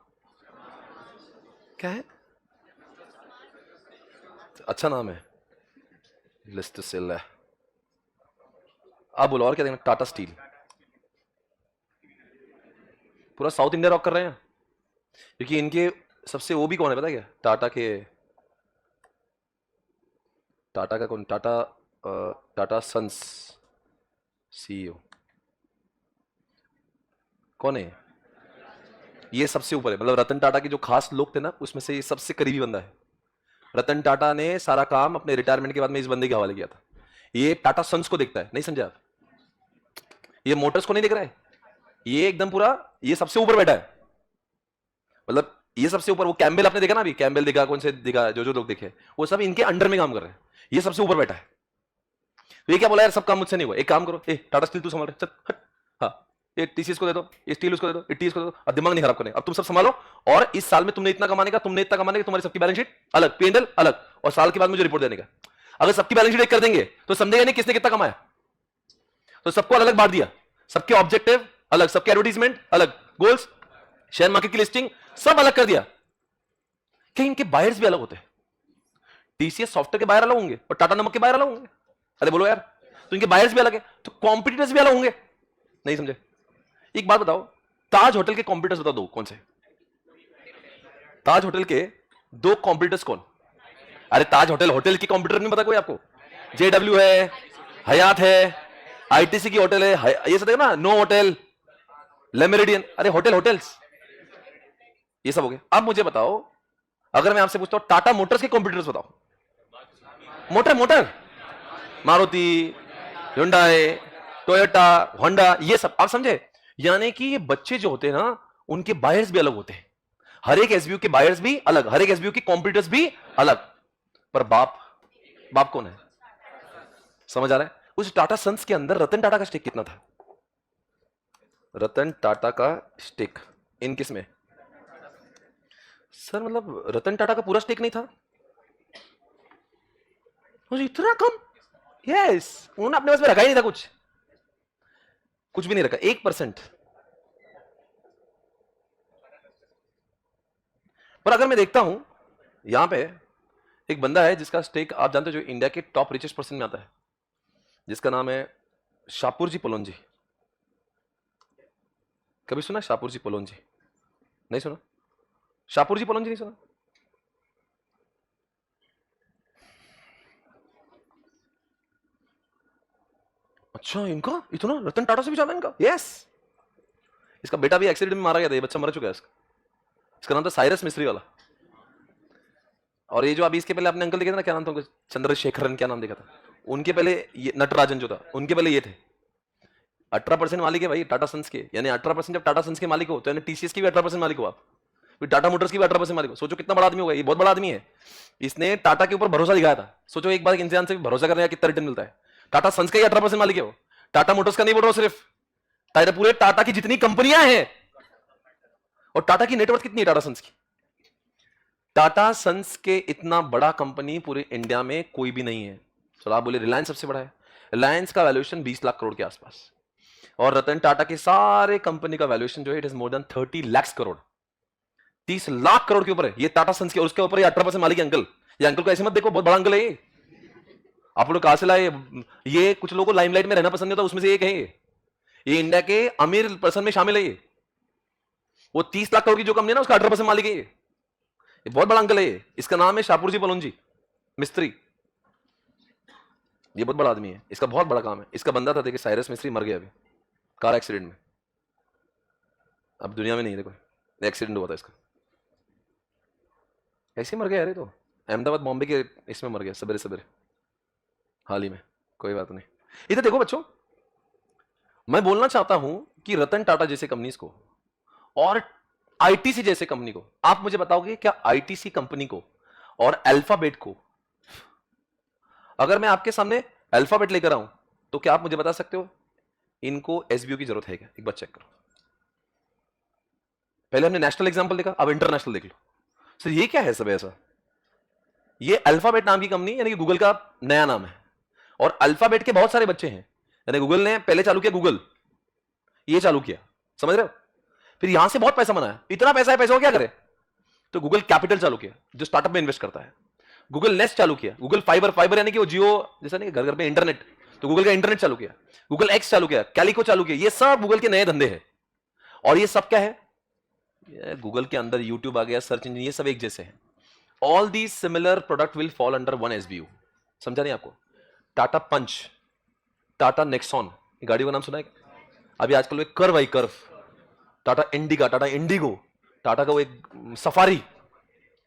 क्या है? अच्छा नाम है, लिस्ट सेल है। आप बोलो और क्या देखना? टाटा स्टील, पूरा साउथ इंडिया रॉक कर रहे हैं, क्योंकि इनके सबसे वो भी कौन है पता है क्या? टाटा का कौन? टाटा सन्स सीईओ कौन है? ये सबसे ऊपर है, मतलब रतन टाटा के जो खास लोग थे ना उसमें से ये सबसे करीबी बंदा है। रतन टाटा ने सारा काम अपने रिटायरमेंट के बाद में इस बंदे के हवाले किया था। ये टाटा सन्स को देखता है, नहीं समझे आप? ये मोटर्स को नहीं देख रहा है, ये एकदम पूरा ये सबसे ऊपर बैठा है, मतलब ये सबसे ऊपर। वो कैम्बेल आपने देखा ना, अभी कैम्बेल दिखा, कौन से दिखा, जो लोग देखे वो सब इनके अंडर में काम कर रहे हैं, ये सबसे ऊपर बैठा है। तो ये क्या बोला यार, सब काम मुझसे नहीं हुआ, एक काम करो, टाटा स्टील तू संभाल रहे, चल हट, हाँ ये टीसीएस को दे दो, ये स्टील उसको दे दो, ये टीएस को दे दो, अब दिमाग नहीं खराब करने, अब तुम सब संभालो, और इस साल में तुमने इतना कमाने का, तुमने इतना कमाने का, तुम्हारी सबकी बैलेंस शीट अलग, P&L अलग, और साल के बाद मुझे रिपोर्ट देने का। अगर सबकी बैलेंस शीट एक कर देंगे तो समझेगा नहीं किसने कितना कमाया। तो सबको अलग अलग बांट दिया, सबके ऑब्जेक्टिव अलग, सबके एडवर्टीजमेंट अलग, गोल्स, शेयर मार्केट की लिस्टिंग सब अलग कर दिया। क्या इनके बायर्स भी अलग होते हैं? टीसीएस सॉफ्टवेयर के बायर अलग होंगे और टाटा नमक के बायर अलग होंगे? अरे बोलो यार, तो इनके बायर्स भी अलग है, तो कॉम्पिटिटर्स भी अलग होंगे? नहीं समझे? एक बात बताओ, ताज होटल के कॉम्पिटिटर्स बता दो कौन से? ताज होटल के दो कॉम्पिटिटर्स कौन? अरे ताज होटल, होटल की कॉम्पिटिटर नहीं पता कोई आपको? जेडब्ल्यू है, हयात है, आईटीसी की होटल है, ये सब देखो ना, नो होटल, ले मेरिडियन, अरे होटल, होटल्स, ये सब हो गए। अब मुझे बताओ, अगर मैं आपसे पूछता हूं टाटा मोटर्स के कॉम्पिटिटर्स बताओ, motor motor, Maruti, Hyundai, Toyota, Honda, ये सब, आप समझे? यानी कि ये बच्चे जो होते हैं ना, उनके बायर्स भी अलग होते हैं, हर एक एसबीयू के बायर्स भी अलग, हर एक एसबीयू के कॉम्पिटिटर्स भी अलग, पर बाप, बाप कौन है? समझ आ रहा है? उस टाटा सन्स के अंदर रतन टाटा का स्टेक कितना था? रतन टाटा का स्टेक इन किस में? सर मतलब रतन टाटा का पूरा स्टेक नहीं था? मुझे इतना कम? यस, उन्होंने अपने पास में रखा ही नहीं था, कुछ भी नहीं रखा, 1%। पर अगर मैं देखता हूं यहां पे एक बंदा है जिसका स्टेक आप जानते हो, जो इंडिया के टॉप रिचेस्ट पर्सन में आता है, जिसका नाम है शाहपुर जी पलोन जी। कभी सुना शाहपुर जी पलोन जी? नहीं सुना? शाहपुर जी पलोन जी नहीं सुना? अच्छा, इनका इतना रतन टाटा से भी ज्यादा इनका? यस। इसका बेटा भी एक्सीडेंट में मारा गया था, ये बच्चा मर चुका है इसका नाम था साइरस मिस्त्री वाला। और ये जो अभी इसके पहले आपने अंकल देखे थे ना, क्या नाम था, चंद्रशेखरन क्या नाम देखा था, उनके पहले ये नटराजन जो था, उनके पहले ये थे। 18% मालिक है भाई टाटा सन्स के, यानी 18% जब टाटा सन्स के मालिक हो तो यानी टीसीएस की भी 18% मालिक हो आप, फिर टाटा मोटर्स की भी 18% मालिक हो। सोचो कितना बड़ा आदमी होगा ये, बहुत बड़ा आदमी है। इसने टाटा के ऊपर भरोसा दिखाया था। सोचो एक बार इंसान से भरोसा करने का कितना रिटर्न मिलता है। टाटा सन्स का ही 18% मालिक है वो, टाटा मोटर्स का नहीं बोल रहा हूं सिर्फ, पूरे टाटा की जितनी कंपनियां हैं। और टाटा की नेटवर्थ कितनी है टाटा सन्स की? टाटा सन्स के इतना बड़ा कंपनी पूरे इंडिया में कोई भी नहीं है। चलो आप बोले रिलायंस सबसे बड़ा है, रिलायंस का वैल्यूएशन 20 लाख करोड़ के आसपास, और रतन टाटा के सारे कंपनी का वैल्यूएशन जो है it is more than 30 lakh crore, 30 lakh crore के ऊपर है ये टाटा सन्स के, और उसके ऊपर ये 18% मालिक है अंकल। ये अंकल को ऐसे मत देखो, बहुत बड़ा अंकल है ये। आप लोग कहां से लाए ये? कुछ लोगों को लाइमलाइट में रहना पसंद नहीं होता, उसमें से एक है ये इंडिया के अमीर पर्सन में शामिल है ये। वो 30 लाख करोड़ की जो कंपनी है ना, उसका 18% मालिक है ये बहुत बड़ा अंकल है ये। इसका नाम है शाहपुर जी पलोन जी मिस्त्री। ये बहुत बड़ा आदमी है, इसका बहुत बड़ा काम है। इसका बंदा था, देखिए साइरस मिस्त्री, मर गया अभी कार एक्सीडेंट में, अब दुनिया में नहीं है, देखो एक्सीडेंट हुआ था इसका, ऐसे मर गया। अरे तो अहमदाबाद बॉम्बे के इसमें मर गया सवेरे सवेरे हाल ही में। कोई बात नहीं। इधर देखो बच्चों, मैं बोलना चाहता हूं कि रतन टाटा जैसे कंपनीज को और आईटीसी जैसे कंपनी को, आप मुझे बताओगे क्या आईटीसी कंपनी को और अल्फाबेट को, अगर मैं आपके सामने अल्फाबेट लेकर आऊं तो क्या आप मुझे बता सकते हो इनको एसबीओ की जरूरत है क्या? एक बार चेक करो। पहले हमने नेशनल एग्जांपल देखा, अब इंटरनेशनल देख लो। सर ये क्या है सब ऐसा? ये अल्फाबेट नाम की कंपनी यानी कि गूगल का नया नाम है, और अल्फाबेट के बहुत सारे बच्चे हैं। यानी गूगल ने पहले चालू किया, गूगल ये चालू किया, समझ रहे हो? फिर यहां से बहुत पैसा बनाया, इतना पैसा है, पैसा को क्या करे? तो गूगल कैपिटल चालू किया जो स्टार्टअप में इन्वेस्ट करता है। गूगल नेस्ट चालू किया, गूगल फाइबर, फाइबर यानी कि वो जियो जैसा नहीं, घर घर पे इंटरनेट, तो गूगल का इंटरनेट चालू किया। गूगल एक्स चालू किया, कैलिको चालू किया। ये सब गूगल के नए धंधे हैं। और ये सब क्या है? गूगल के अंदर यूट्यूब आ गया, सर्च इंजन, ये सब एक जैसे हैं। All these similar product will fall under one SBU. समझा नहीं आपको? टाटा पंच, टाटा नेक्सॉन, गाड़ी का नाम सुना है? अभी आजकल वो कर्व आई, curve, Tata Indica, Tata Indigo, Tata का वो एक सफारी,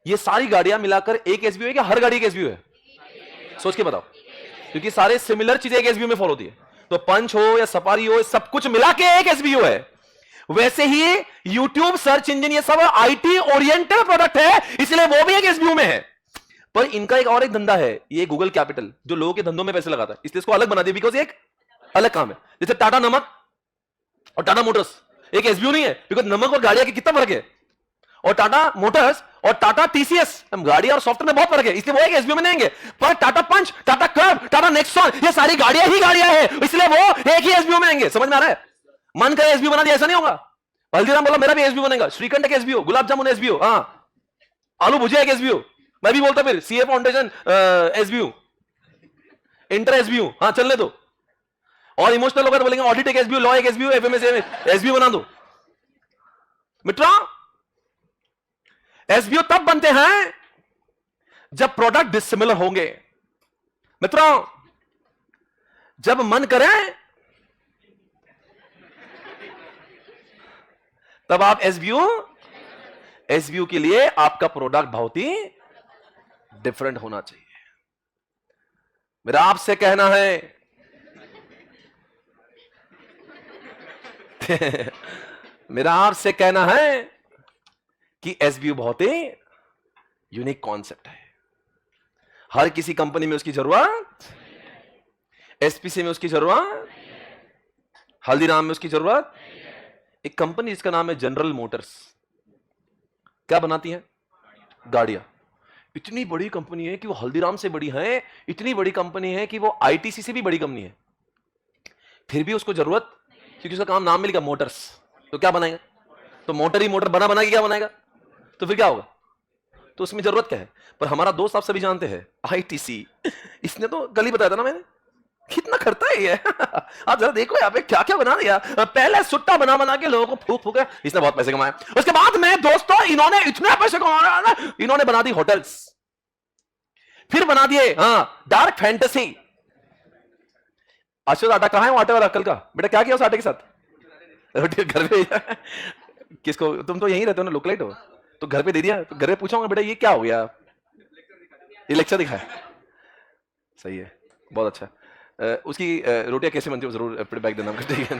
ये सारी गाड़ियां मिलाकर एक एसबीयू है क्या? हर गाड़ी एक एसबीयू है? सोच के बताओ, क्योंकि सारे सिमिलर चीजें एक एसबीयू में फॉलो होती है। तो पंच हो या सफारी हो, सब कुछ मिला के एक एसबीयू है। वैसे ही यूट्यूब, सर्च इंजन, ये सब आईटी ओरिएंटेड प्रोडक्ट है, इसलिए वो भी एक एसबीयू में है। पर इनका एक और एक धंधा है, ये गूगल कैपिटल, जो लोगों के धंधों में पैसे लगाता है, इसलिए इसको अलग बना दिया, बिकॉज एक अलग काम है। जैसे टाटा नमक और टाटा मोटर्स एक एसबीयू नहीं है, बिकॉज नमक और गाड़ियां की कितना फर्क है, और टाटा मोटर्स और टाटा टीसीएस, गाड़ी और सॉफ्टवेयर में बहुत फर्क है, इसलिए वो एक एसबीओ में नहीं आएंगे। पर टाटा पंच, टाटा कर्व, टाटा नेक्सॉन, ये सारी गाड़ियां ही गाड़ियां हैं, इसलिए वो एक ही एसबीओ में आएंगे। समझ में आ रहा है? मन करे एसबीओ बना दिया, ऐसा नहीं होगा। हल्दीराम बोला मेरा भी एसबीओ बनेगा, श्रीखंड का एसबीओ, गुलाब जामुन एसबीओ, हाँ, आलू भुजिया एक एसबीओ, मैं भी बोलता फिर CA foundation SBO, inter SBO, हाँ चलने दो। और इमोशनल लोग बोलेंगे ऑडिट एक एसबीओ, लॉ एक एसबीओ, एफएमएस एसबीओ बना दो। मित्रों, एसबीओ तब बनते हैं जब प्रोडक्ट डिसिमिलर होंगे। मित्रों, जब मन करे तब आप एसबीओ के लिए आपका प्रोडक्ट बहुत ही डिफरेंट होना चाहिए। मेरा आपसे कहना है मेरा आपसे कहना है कि एसबीओ बहुत ही यूनिक कॉन्सेप्ट है। हर किसी कंपनी में उसकी जरूरत, एसपीसी में उसकी जरूरत, हल्दीराम में उसकी जरूरत। एक कंपनी जिसका नाम है जनरल मोटर्स, क्या बनाती है? गाड़ियां। इतनी बड़ी कंपनी है कि वो हल्दीराम से बड़ी है, इतनी बड़ी कंपनी है कि वो आईटीसी से भी बड़ी कंपनी है, फिर भी उसको जरूरत, क्योंकि उसका काम नाम मिलेगा मोटर्स, तो क्या बनाएगा? तो मोटर ही मोटर बना के क्या बनाएगा? तो फिर क्या होगा? तो उसमें जरूरत क्या है? पर हमारा दोस्त आप सभी जानते हैं आईटीसी, इसने तो कल ही बताया था ना मैंने, कितना करता है ये। आप जरा देखो यहाँ पे क्या क्या बना दिया। पहले सुट्टा बना के लोगों को फूक फूक, इसने बहुत पैसे कमाए। उसके बाद में दोस्तों इन्होंने इतने पैसे कमाए, इन्होंने बना दी होटल्स, फिर बना दिए डार्क फैंटेसी। अशोक आटा कहाँ है वो आटे वाला कल का? बेटा क्या किया उस आटे के साथ? रोटी घर पे किसको? तुम तो यहीं रहते हो ना, लोकलाइट हो, तो घर पे दे दिया। तो घर पे पूछाऊंगा बेटा ये क्या हो गया? ये लेक्चर दिखाया। सही है, बहुत अच्छा। उसकी रोटियां कैसे बनती है जरूर फीडबैक देना। ठीक है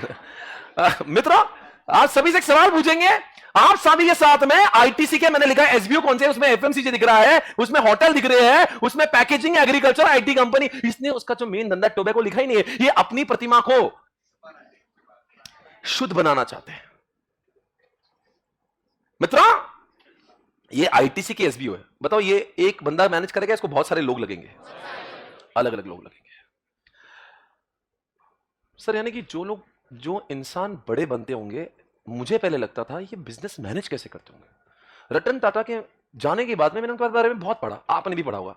मित्रों, आज सभी से एक सवाल पूछेंगे। आप सभी के साथ में आईटीसी के मैंने लिखा है एसबीओ कौन से, उसमें एफएमसीजी दिख रहा है, उसमें होटल दिख रहे हैं, उसमें पैकेजिंग, एग्रीकल्चर, आईटी कंपनी। इसने उसका जो मेन धंधा टोबैको लिखा ही नहीं है। ये अपनी प्रतिमा को शुद्ध बनाना चाहते हैं। मित्रों, ये आईटीसी के एसबीओ है। बताओ, ये एक बंदा मैनेज करेगा, इसको बहुत सारे लोग लगेंगे, अलग अलग लोग लगेंगे। सर यानी कि जो इंसान बड़े बनते होंगे, मुझे पहले लगता था ये बिजनेस मैनेज कैसे करते होंगे। रतन टाटा के जाने के बाद में मैंने उनके बारे में बहुत पढ़ा, आपने भी पढ़ा होगा।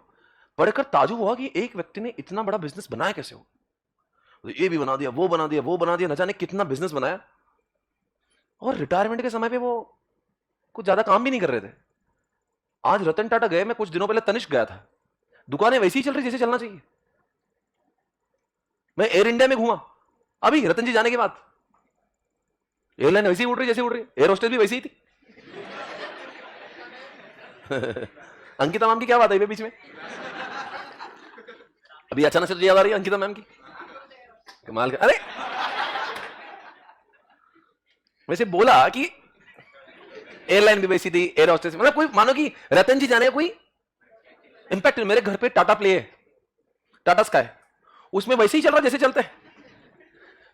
पढ़कर ताजुब हुआ कि एक व्यक्ति ने इतना बड़ा बिजनेस बनाया कैसे हो। तो ये भी बना दिया, वो बना दिया, वो बना दिया, न जाने कितना बिजनेस बनाया। और रिटायरमेंट के समय पे वो कुछ ज्यादा काम भी नहीं कर रहे थे। आज रतन टाटा गए, मैं कुछ दिनों पहले तनिष्क गया था, दुकानें वैसी ही चल रही जैसे चलना चाहिए। मैं एयर इंडिया में घूमा अभी रतन जी जाने के बाद, एयरलाइन वैसी ही उड़ रही जैसे उड़ रही, एयर होस्टेस भी वैसी ही थी। अंकिता मैम की क्या बात है बीच में? अभी अचानक से तो याद आ रही है अंकिता मैम की, कमाल का। अरे वैसे बोला कि एयरलाइन भी वैसी थी, एयर होस्टेस, मतलब कोई मानो कि रतन जी जाने का कोई इंपैक्ट। मेरे घर पे टाटा प्ले है, टाटा स्काई, उसमें वैसे ही चल रहा जैसे चलते हैं।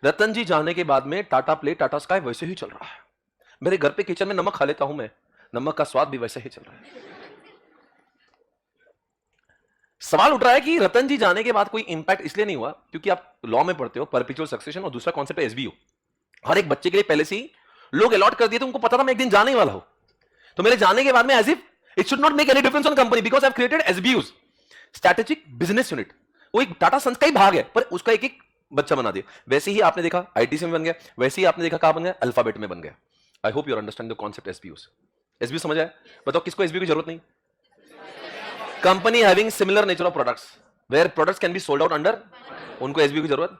रतन जी जाने के बाद में टाटा प्ले, टाटा स्काई वैसे ही चल रहा है। मेरे घर पे किचन में नमक खा लेता हूं मैं, नमक का स्वाद भी वैसे ही चल रहा है। सवाल उठ रहा है कि रतन जी जाने के बाद कोई इंपैक्ट इसलिए नहीं हुआ क्योंकि आप लॉ में पढ़ते हो परपेचुअल सक्सेशन, और दूसरा कॉन्सेप्ट है एसबीओ। हर एक बच्चे के लिए पहले से ही लोग अलॉट कर दिए थे, उनको पता था मैं एक दिन जाने ही वाला हूं। तो मेरे जाने के बाद में as if it should not make any difference on company because I have created SBOs, strategic business unit. वो एक टाटा सन्स का ही भाग है, पर उसका एक एक बच्चा बना दिया। वैसे ही आपने देखा आईटीसी में बन गया, वैसे ही आपने देखा कहां बन गया, अल्फाबेट में बन गया। I hope you understand the concept SBOs. SBO समझ आया? बताओ किसको एसबीओ की जरूरत नहीं? Company having similar nature of products where products can be sold out under, उनको एसबीओ की जरूरत।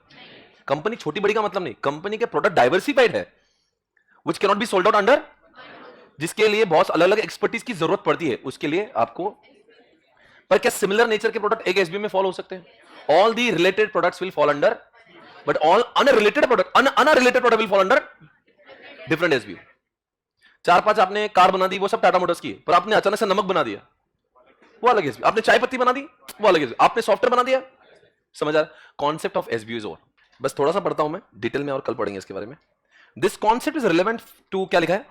कंपनी छोटी बड़ी का मतलब नहीं, कंपनी के प्रोडक्ट डाइवर्सिफाइड है which can not be sold out under, जिसके लिए बहुत अलग अलग एक्सपर्टीज की जरूरत पड़ती है, उसके लिए आपको। पर क्या सिमिलर नेचर के प्रोडक्ट एक एसबीओ में फॉलो हो सकते हैं? All the related products will fall under, but all unrelated product will fall under different SBO. 4-5 आपने कार बना दी, वो सब टाटा मोटर्स की, पर आपने अचानक से नमक बना दिया, वो अलग एसबीओ। आपने चाय पत्ती बना दी, वो अलग एसबीओ। आपने सॉफ्टवेयर बना दिया, समझ आ रहा? Concept of SBO is over. बस थोड़ा सा पढ़ता हूं मैं डिटेल में, और कल पढ़ेंगे इसके बारे में। This concept is relevant to, क्या लिखा है,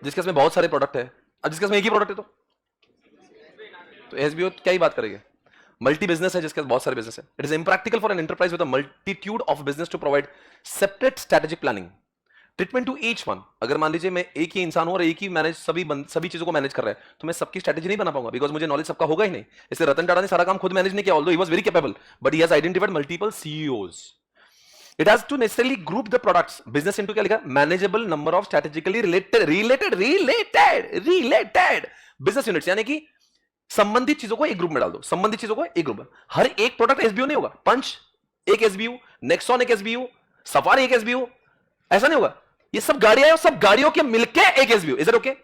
जिसके इसमें बहुत सारे प्रोडक्ट है, अब जिसके पास में एक ही प्रोडक्ट है तो एसबीओ क्या ही बात करेंगे। मल्टी बिजनेस है जिसके बहुत सारे बिजनेस है। It is impractical for an enterprise with a multitude of business to provide separate strategic planning treatment to each one. अगर मान लीजिए मैं एक ही इंसान हूं और एक ही मैनेज सभी चीजों को मैनेज कर रहा है तो मैं सबकी स्ट्रेटेजी नहीं बना पाऊंगा, बिकॉज मुझे नॉलेज सबका होगा ही नहीं। इसलिए रतन टाटा ने सारा काम खुद मैनेज नहीं किया, although he was very capable, but he has identified multiple CEOs. It has to necessarily group the products business into क्या लिखा, manageable number of strategically related business units, यानी कि संबंधित चीजों को एक ग्रुप में डाल दो, संबंधित चीजों को एक ग्रुप में। हर एक प्रोडक्ट एसबीओ नहीं होगा, पंच एक एसबीओ, नेक्सॉन एक एसबीओ, सफारी एक एसबीओ, ऐसा नहीं होगा। ये सब गाड़ियां हैं, सब गाड़ियों के मिलके एक एसबीओ। Is it okay?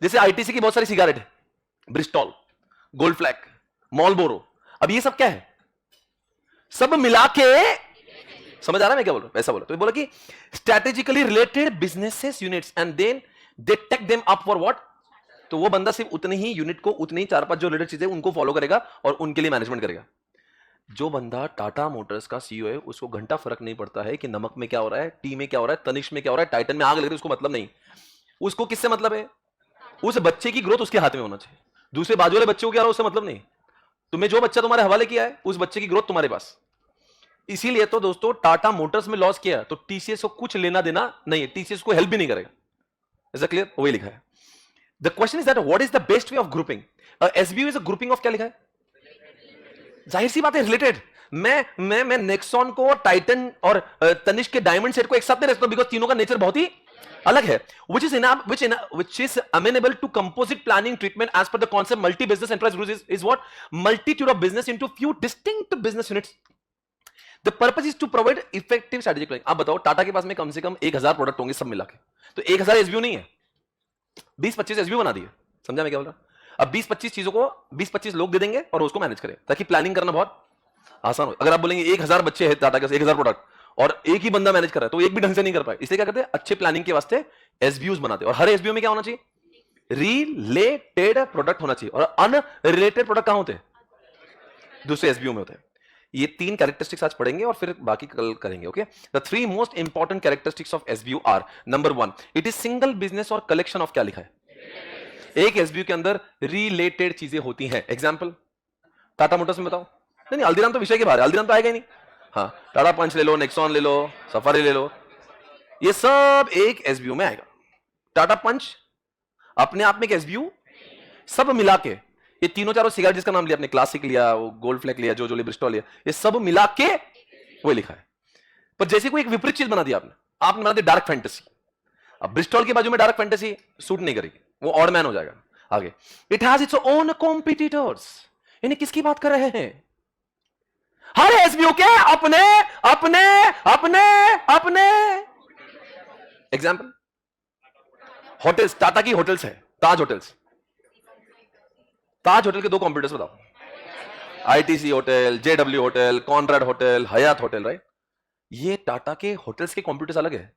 जैसे आईटीसी की बहुत सारी सिगारेट है, ब्रिस्टॉल, गोल्ड फ्लैग, मॉलबोरो, अब ये सब क्या है, सब मिला के, समझ आ रहा है मैं क्या बोल रहा हूं? ऐसा बोला तो बोला कि strategically related businesses units and then they take them up for what. तो वो बंदा सिर्फ उतने ही यूनिट को, उतनी 4-5 जो रिलेटेड चीजें उनको फॉलो करेगा और उनके लिए मैनेजमेंट करेगा। जो बंदा टाटा मोटर्स का सीईओ है उसको घंटा फर्क नहीं पड़ता है कि नमक में क्या हो रहा है, टी में क्या हो रहा है, तनिष्क में क्या हो रहा है, टाइटन में आग लग रही है, उसको मतलब नहीं। उसको किससे मतलब है? उस बच्चे की ग्रोथ उसके हाथ में होना चाहिए, दूसरे बाजू वाले बच्चे को क्या हो रहा है उससे मतलब नहीं। तुम्हें जो बच्चा तुम्हारे हवाले किया है उस बच्चे की ग्रोथ तुम्हारे पास। इसीलिए तो दोस्तों टाटा मोटर्स में लॉस किया तो टीसीएस को कुछ लेना देना नहीं है, टीसीएस को हेल्प भी नहीं करेगा। Is that clear? वही लिखा है। The question is that what is the best way of grouping. SBO is a grouping of क्या लिखा है, जाहिर सी बात है रिलेटेड। मैं नेक्सॉन को, टाइटन और तनिष्क के डायमंड सेट को एक साथ नहीं रखता बिकॉज तीनों का नेचर बहुत ही अलग है। which is amenable to composite planning treatment as per the concept multi business enterprise rules is what multitude of business into few distinct business units. The purpose is to provide effective strategic planning. आप बताओ टाटा के पास में कम से कम 1000 product होंगे सब मिला के, तो 1000 एसबीओ नहीं है, 20-25 एसबीओ बना दिए। समझा मैं क्या बोल रहा हूं? अब 20-25 चीजों को 20-25 लोग दे देंगे और उसको मैनेज करें ताकि प्लानिंग करना बहुत आसान हो। अगर आप बोलेंगे 1000 बच्चे हैं टाटा के, 1000 प्रोडक्ट और एक ही बंदा मैनेज कर रहा है तो एक भी ढंग से नहीं कर पाए। इसलिए क्या करते हैं, अच्छे प्लानिंग के वास्ते एसबीओज बनाते हैं। और हर एसबीओ में क्या होना चाहिए, रिलेटेड प्रोडक्ट होना चाहिए, और अनरिलेटेड प्रोडक्ट कहां होते हैं, दूसरे एसबीओ में होते हैं। ये 3 कैरेक्टरिस्टिक्स आज पढ़ेंगे और फिर बाकी कल करेंगे। Okay, the 3 most important characteristics of SBO are, number 1 it is single business और कलेक्शन ऑफ क्या लिखा है, एक एसबीओ के अंदर रिलेटेड चीजें होती हैं। एग्जांपल टाटा मोटर्स में बताओ, नहीं हल्दीराम तो विषय के बाहर है, हल्दीराम तो आएगा ही नहीं। हाँ, टाटा पंच ले लो, नेक्सॉन ले लो, सफारी ले लो, ये सब एक एसबीओ में आएगा। टाटा पंच अपने आप में एक एसबीओ, सब मिला के ये तीनों चारों सिगारेट जिसका नाम लिया आपने, क्लासिक लिया, वो गोल्ड फ्लैग लिया, जो लिया, ब्रिस्टॉल लिया, ये सब मिला के वो लिखा है। पर जैसे कोई एक विपरीत चीज बना दिया आपने बना दी डार्क फैंटेसी। अब ब्रिस्टॉल के बाजू में डार्क फैंटेसी सूट नहीं करेगी, वो ऑड मैन हो जाएगा। आगे, it has its own competitors, यानी किसकी बात कर रहे हैं, हर एसबीओ के अपने अपने अपने अपने। एग्जांपल होटल्स, टाटा की होटल्स है, ताज होटल्स, ताज होटल के 2 कॉम्पिटिटर्स बताओ, ITC hotel, JW hotel, Conrad hotel, Hyatt hotel, right. ये टाटा के होटल्स के कॉम्पिटिटर्स अलग है,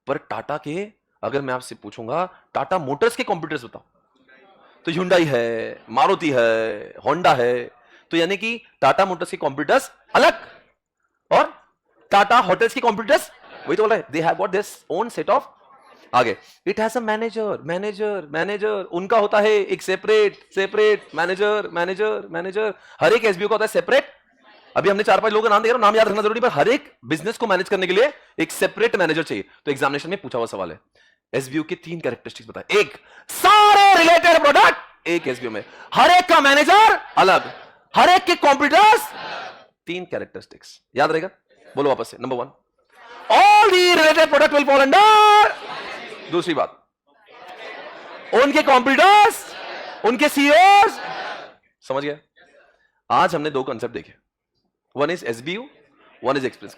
पर टाटा के, अगर मैं आपसे पूछूंगा टाटा मोटर्स के कॉम्पिटिटर्स बताओ, तो ह्युंडई है, मारुति है, होंडा है। तो यानी कि टाटा मोटर्स के कॉम्पिटिटर्स अलग और टाटा होटल्स के कॉम्पिटिटर्स, वही तो बोल रहा है, they have got this own set of. आगे, इट हैज अ मैनेजर, उनका होता है एक सेपरेट मैनेजर। हर एक एसबीओ का होता है सेपरेट। अभी हमने 4-5 लोगों का नाम दे रहा हूं, नाम याद रखना जरूरी, पर हर एक बिजनेस को मैनेज करने के लिए एक सेपरेट मैनेजर चाहिए। तो एग्जामिनेशन में पूछा हुआ सवाल है, एसबीओ के 3 कैरेक्टरिस्टिक्स बताए। एक, सारे रिलेटेड प्रोडक्ट एक एसबीओ में, हर एक का मैनेजर अलग, हर एक के कॉम्पिटिटर्स। 3 कैरेक्टरिस्टिक्स याद रहेगा, बोलो वापस से। Number 1, all the related product will fall under. दूसरी बात, उनके कॉम्पिटिटर्स, उनके सीईओज। समझ गया? आज हमने 2 कांसेप्ट देखे, one is SBO, one is experience.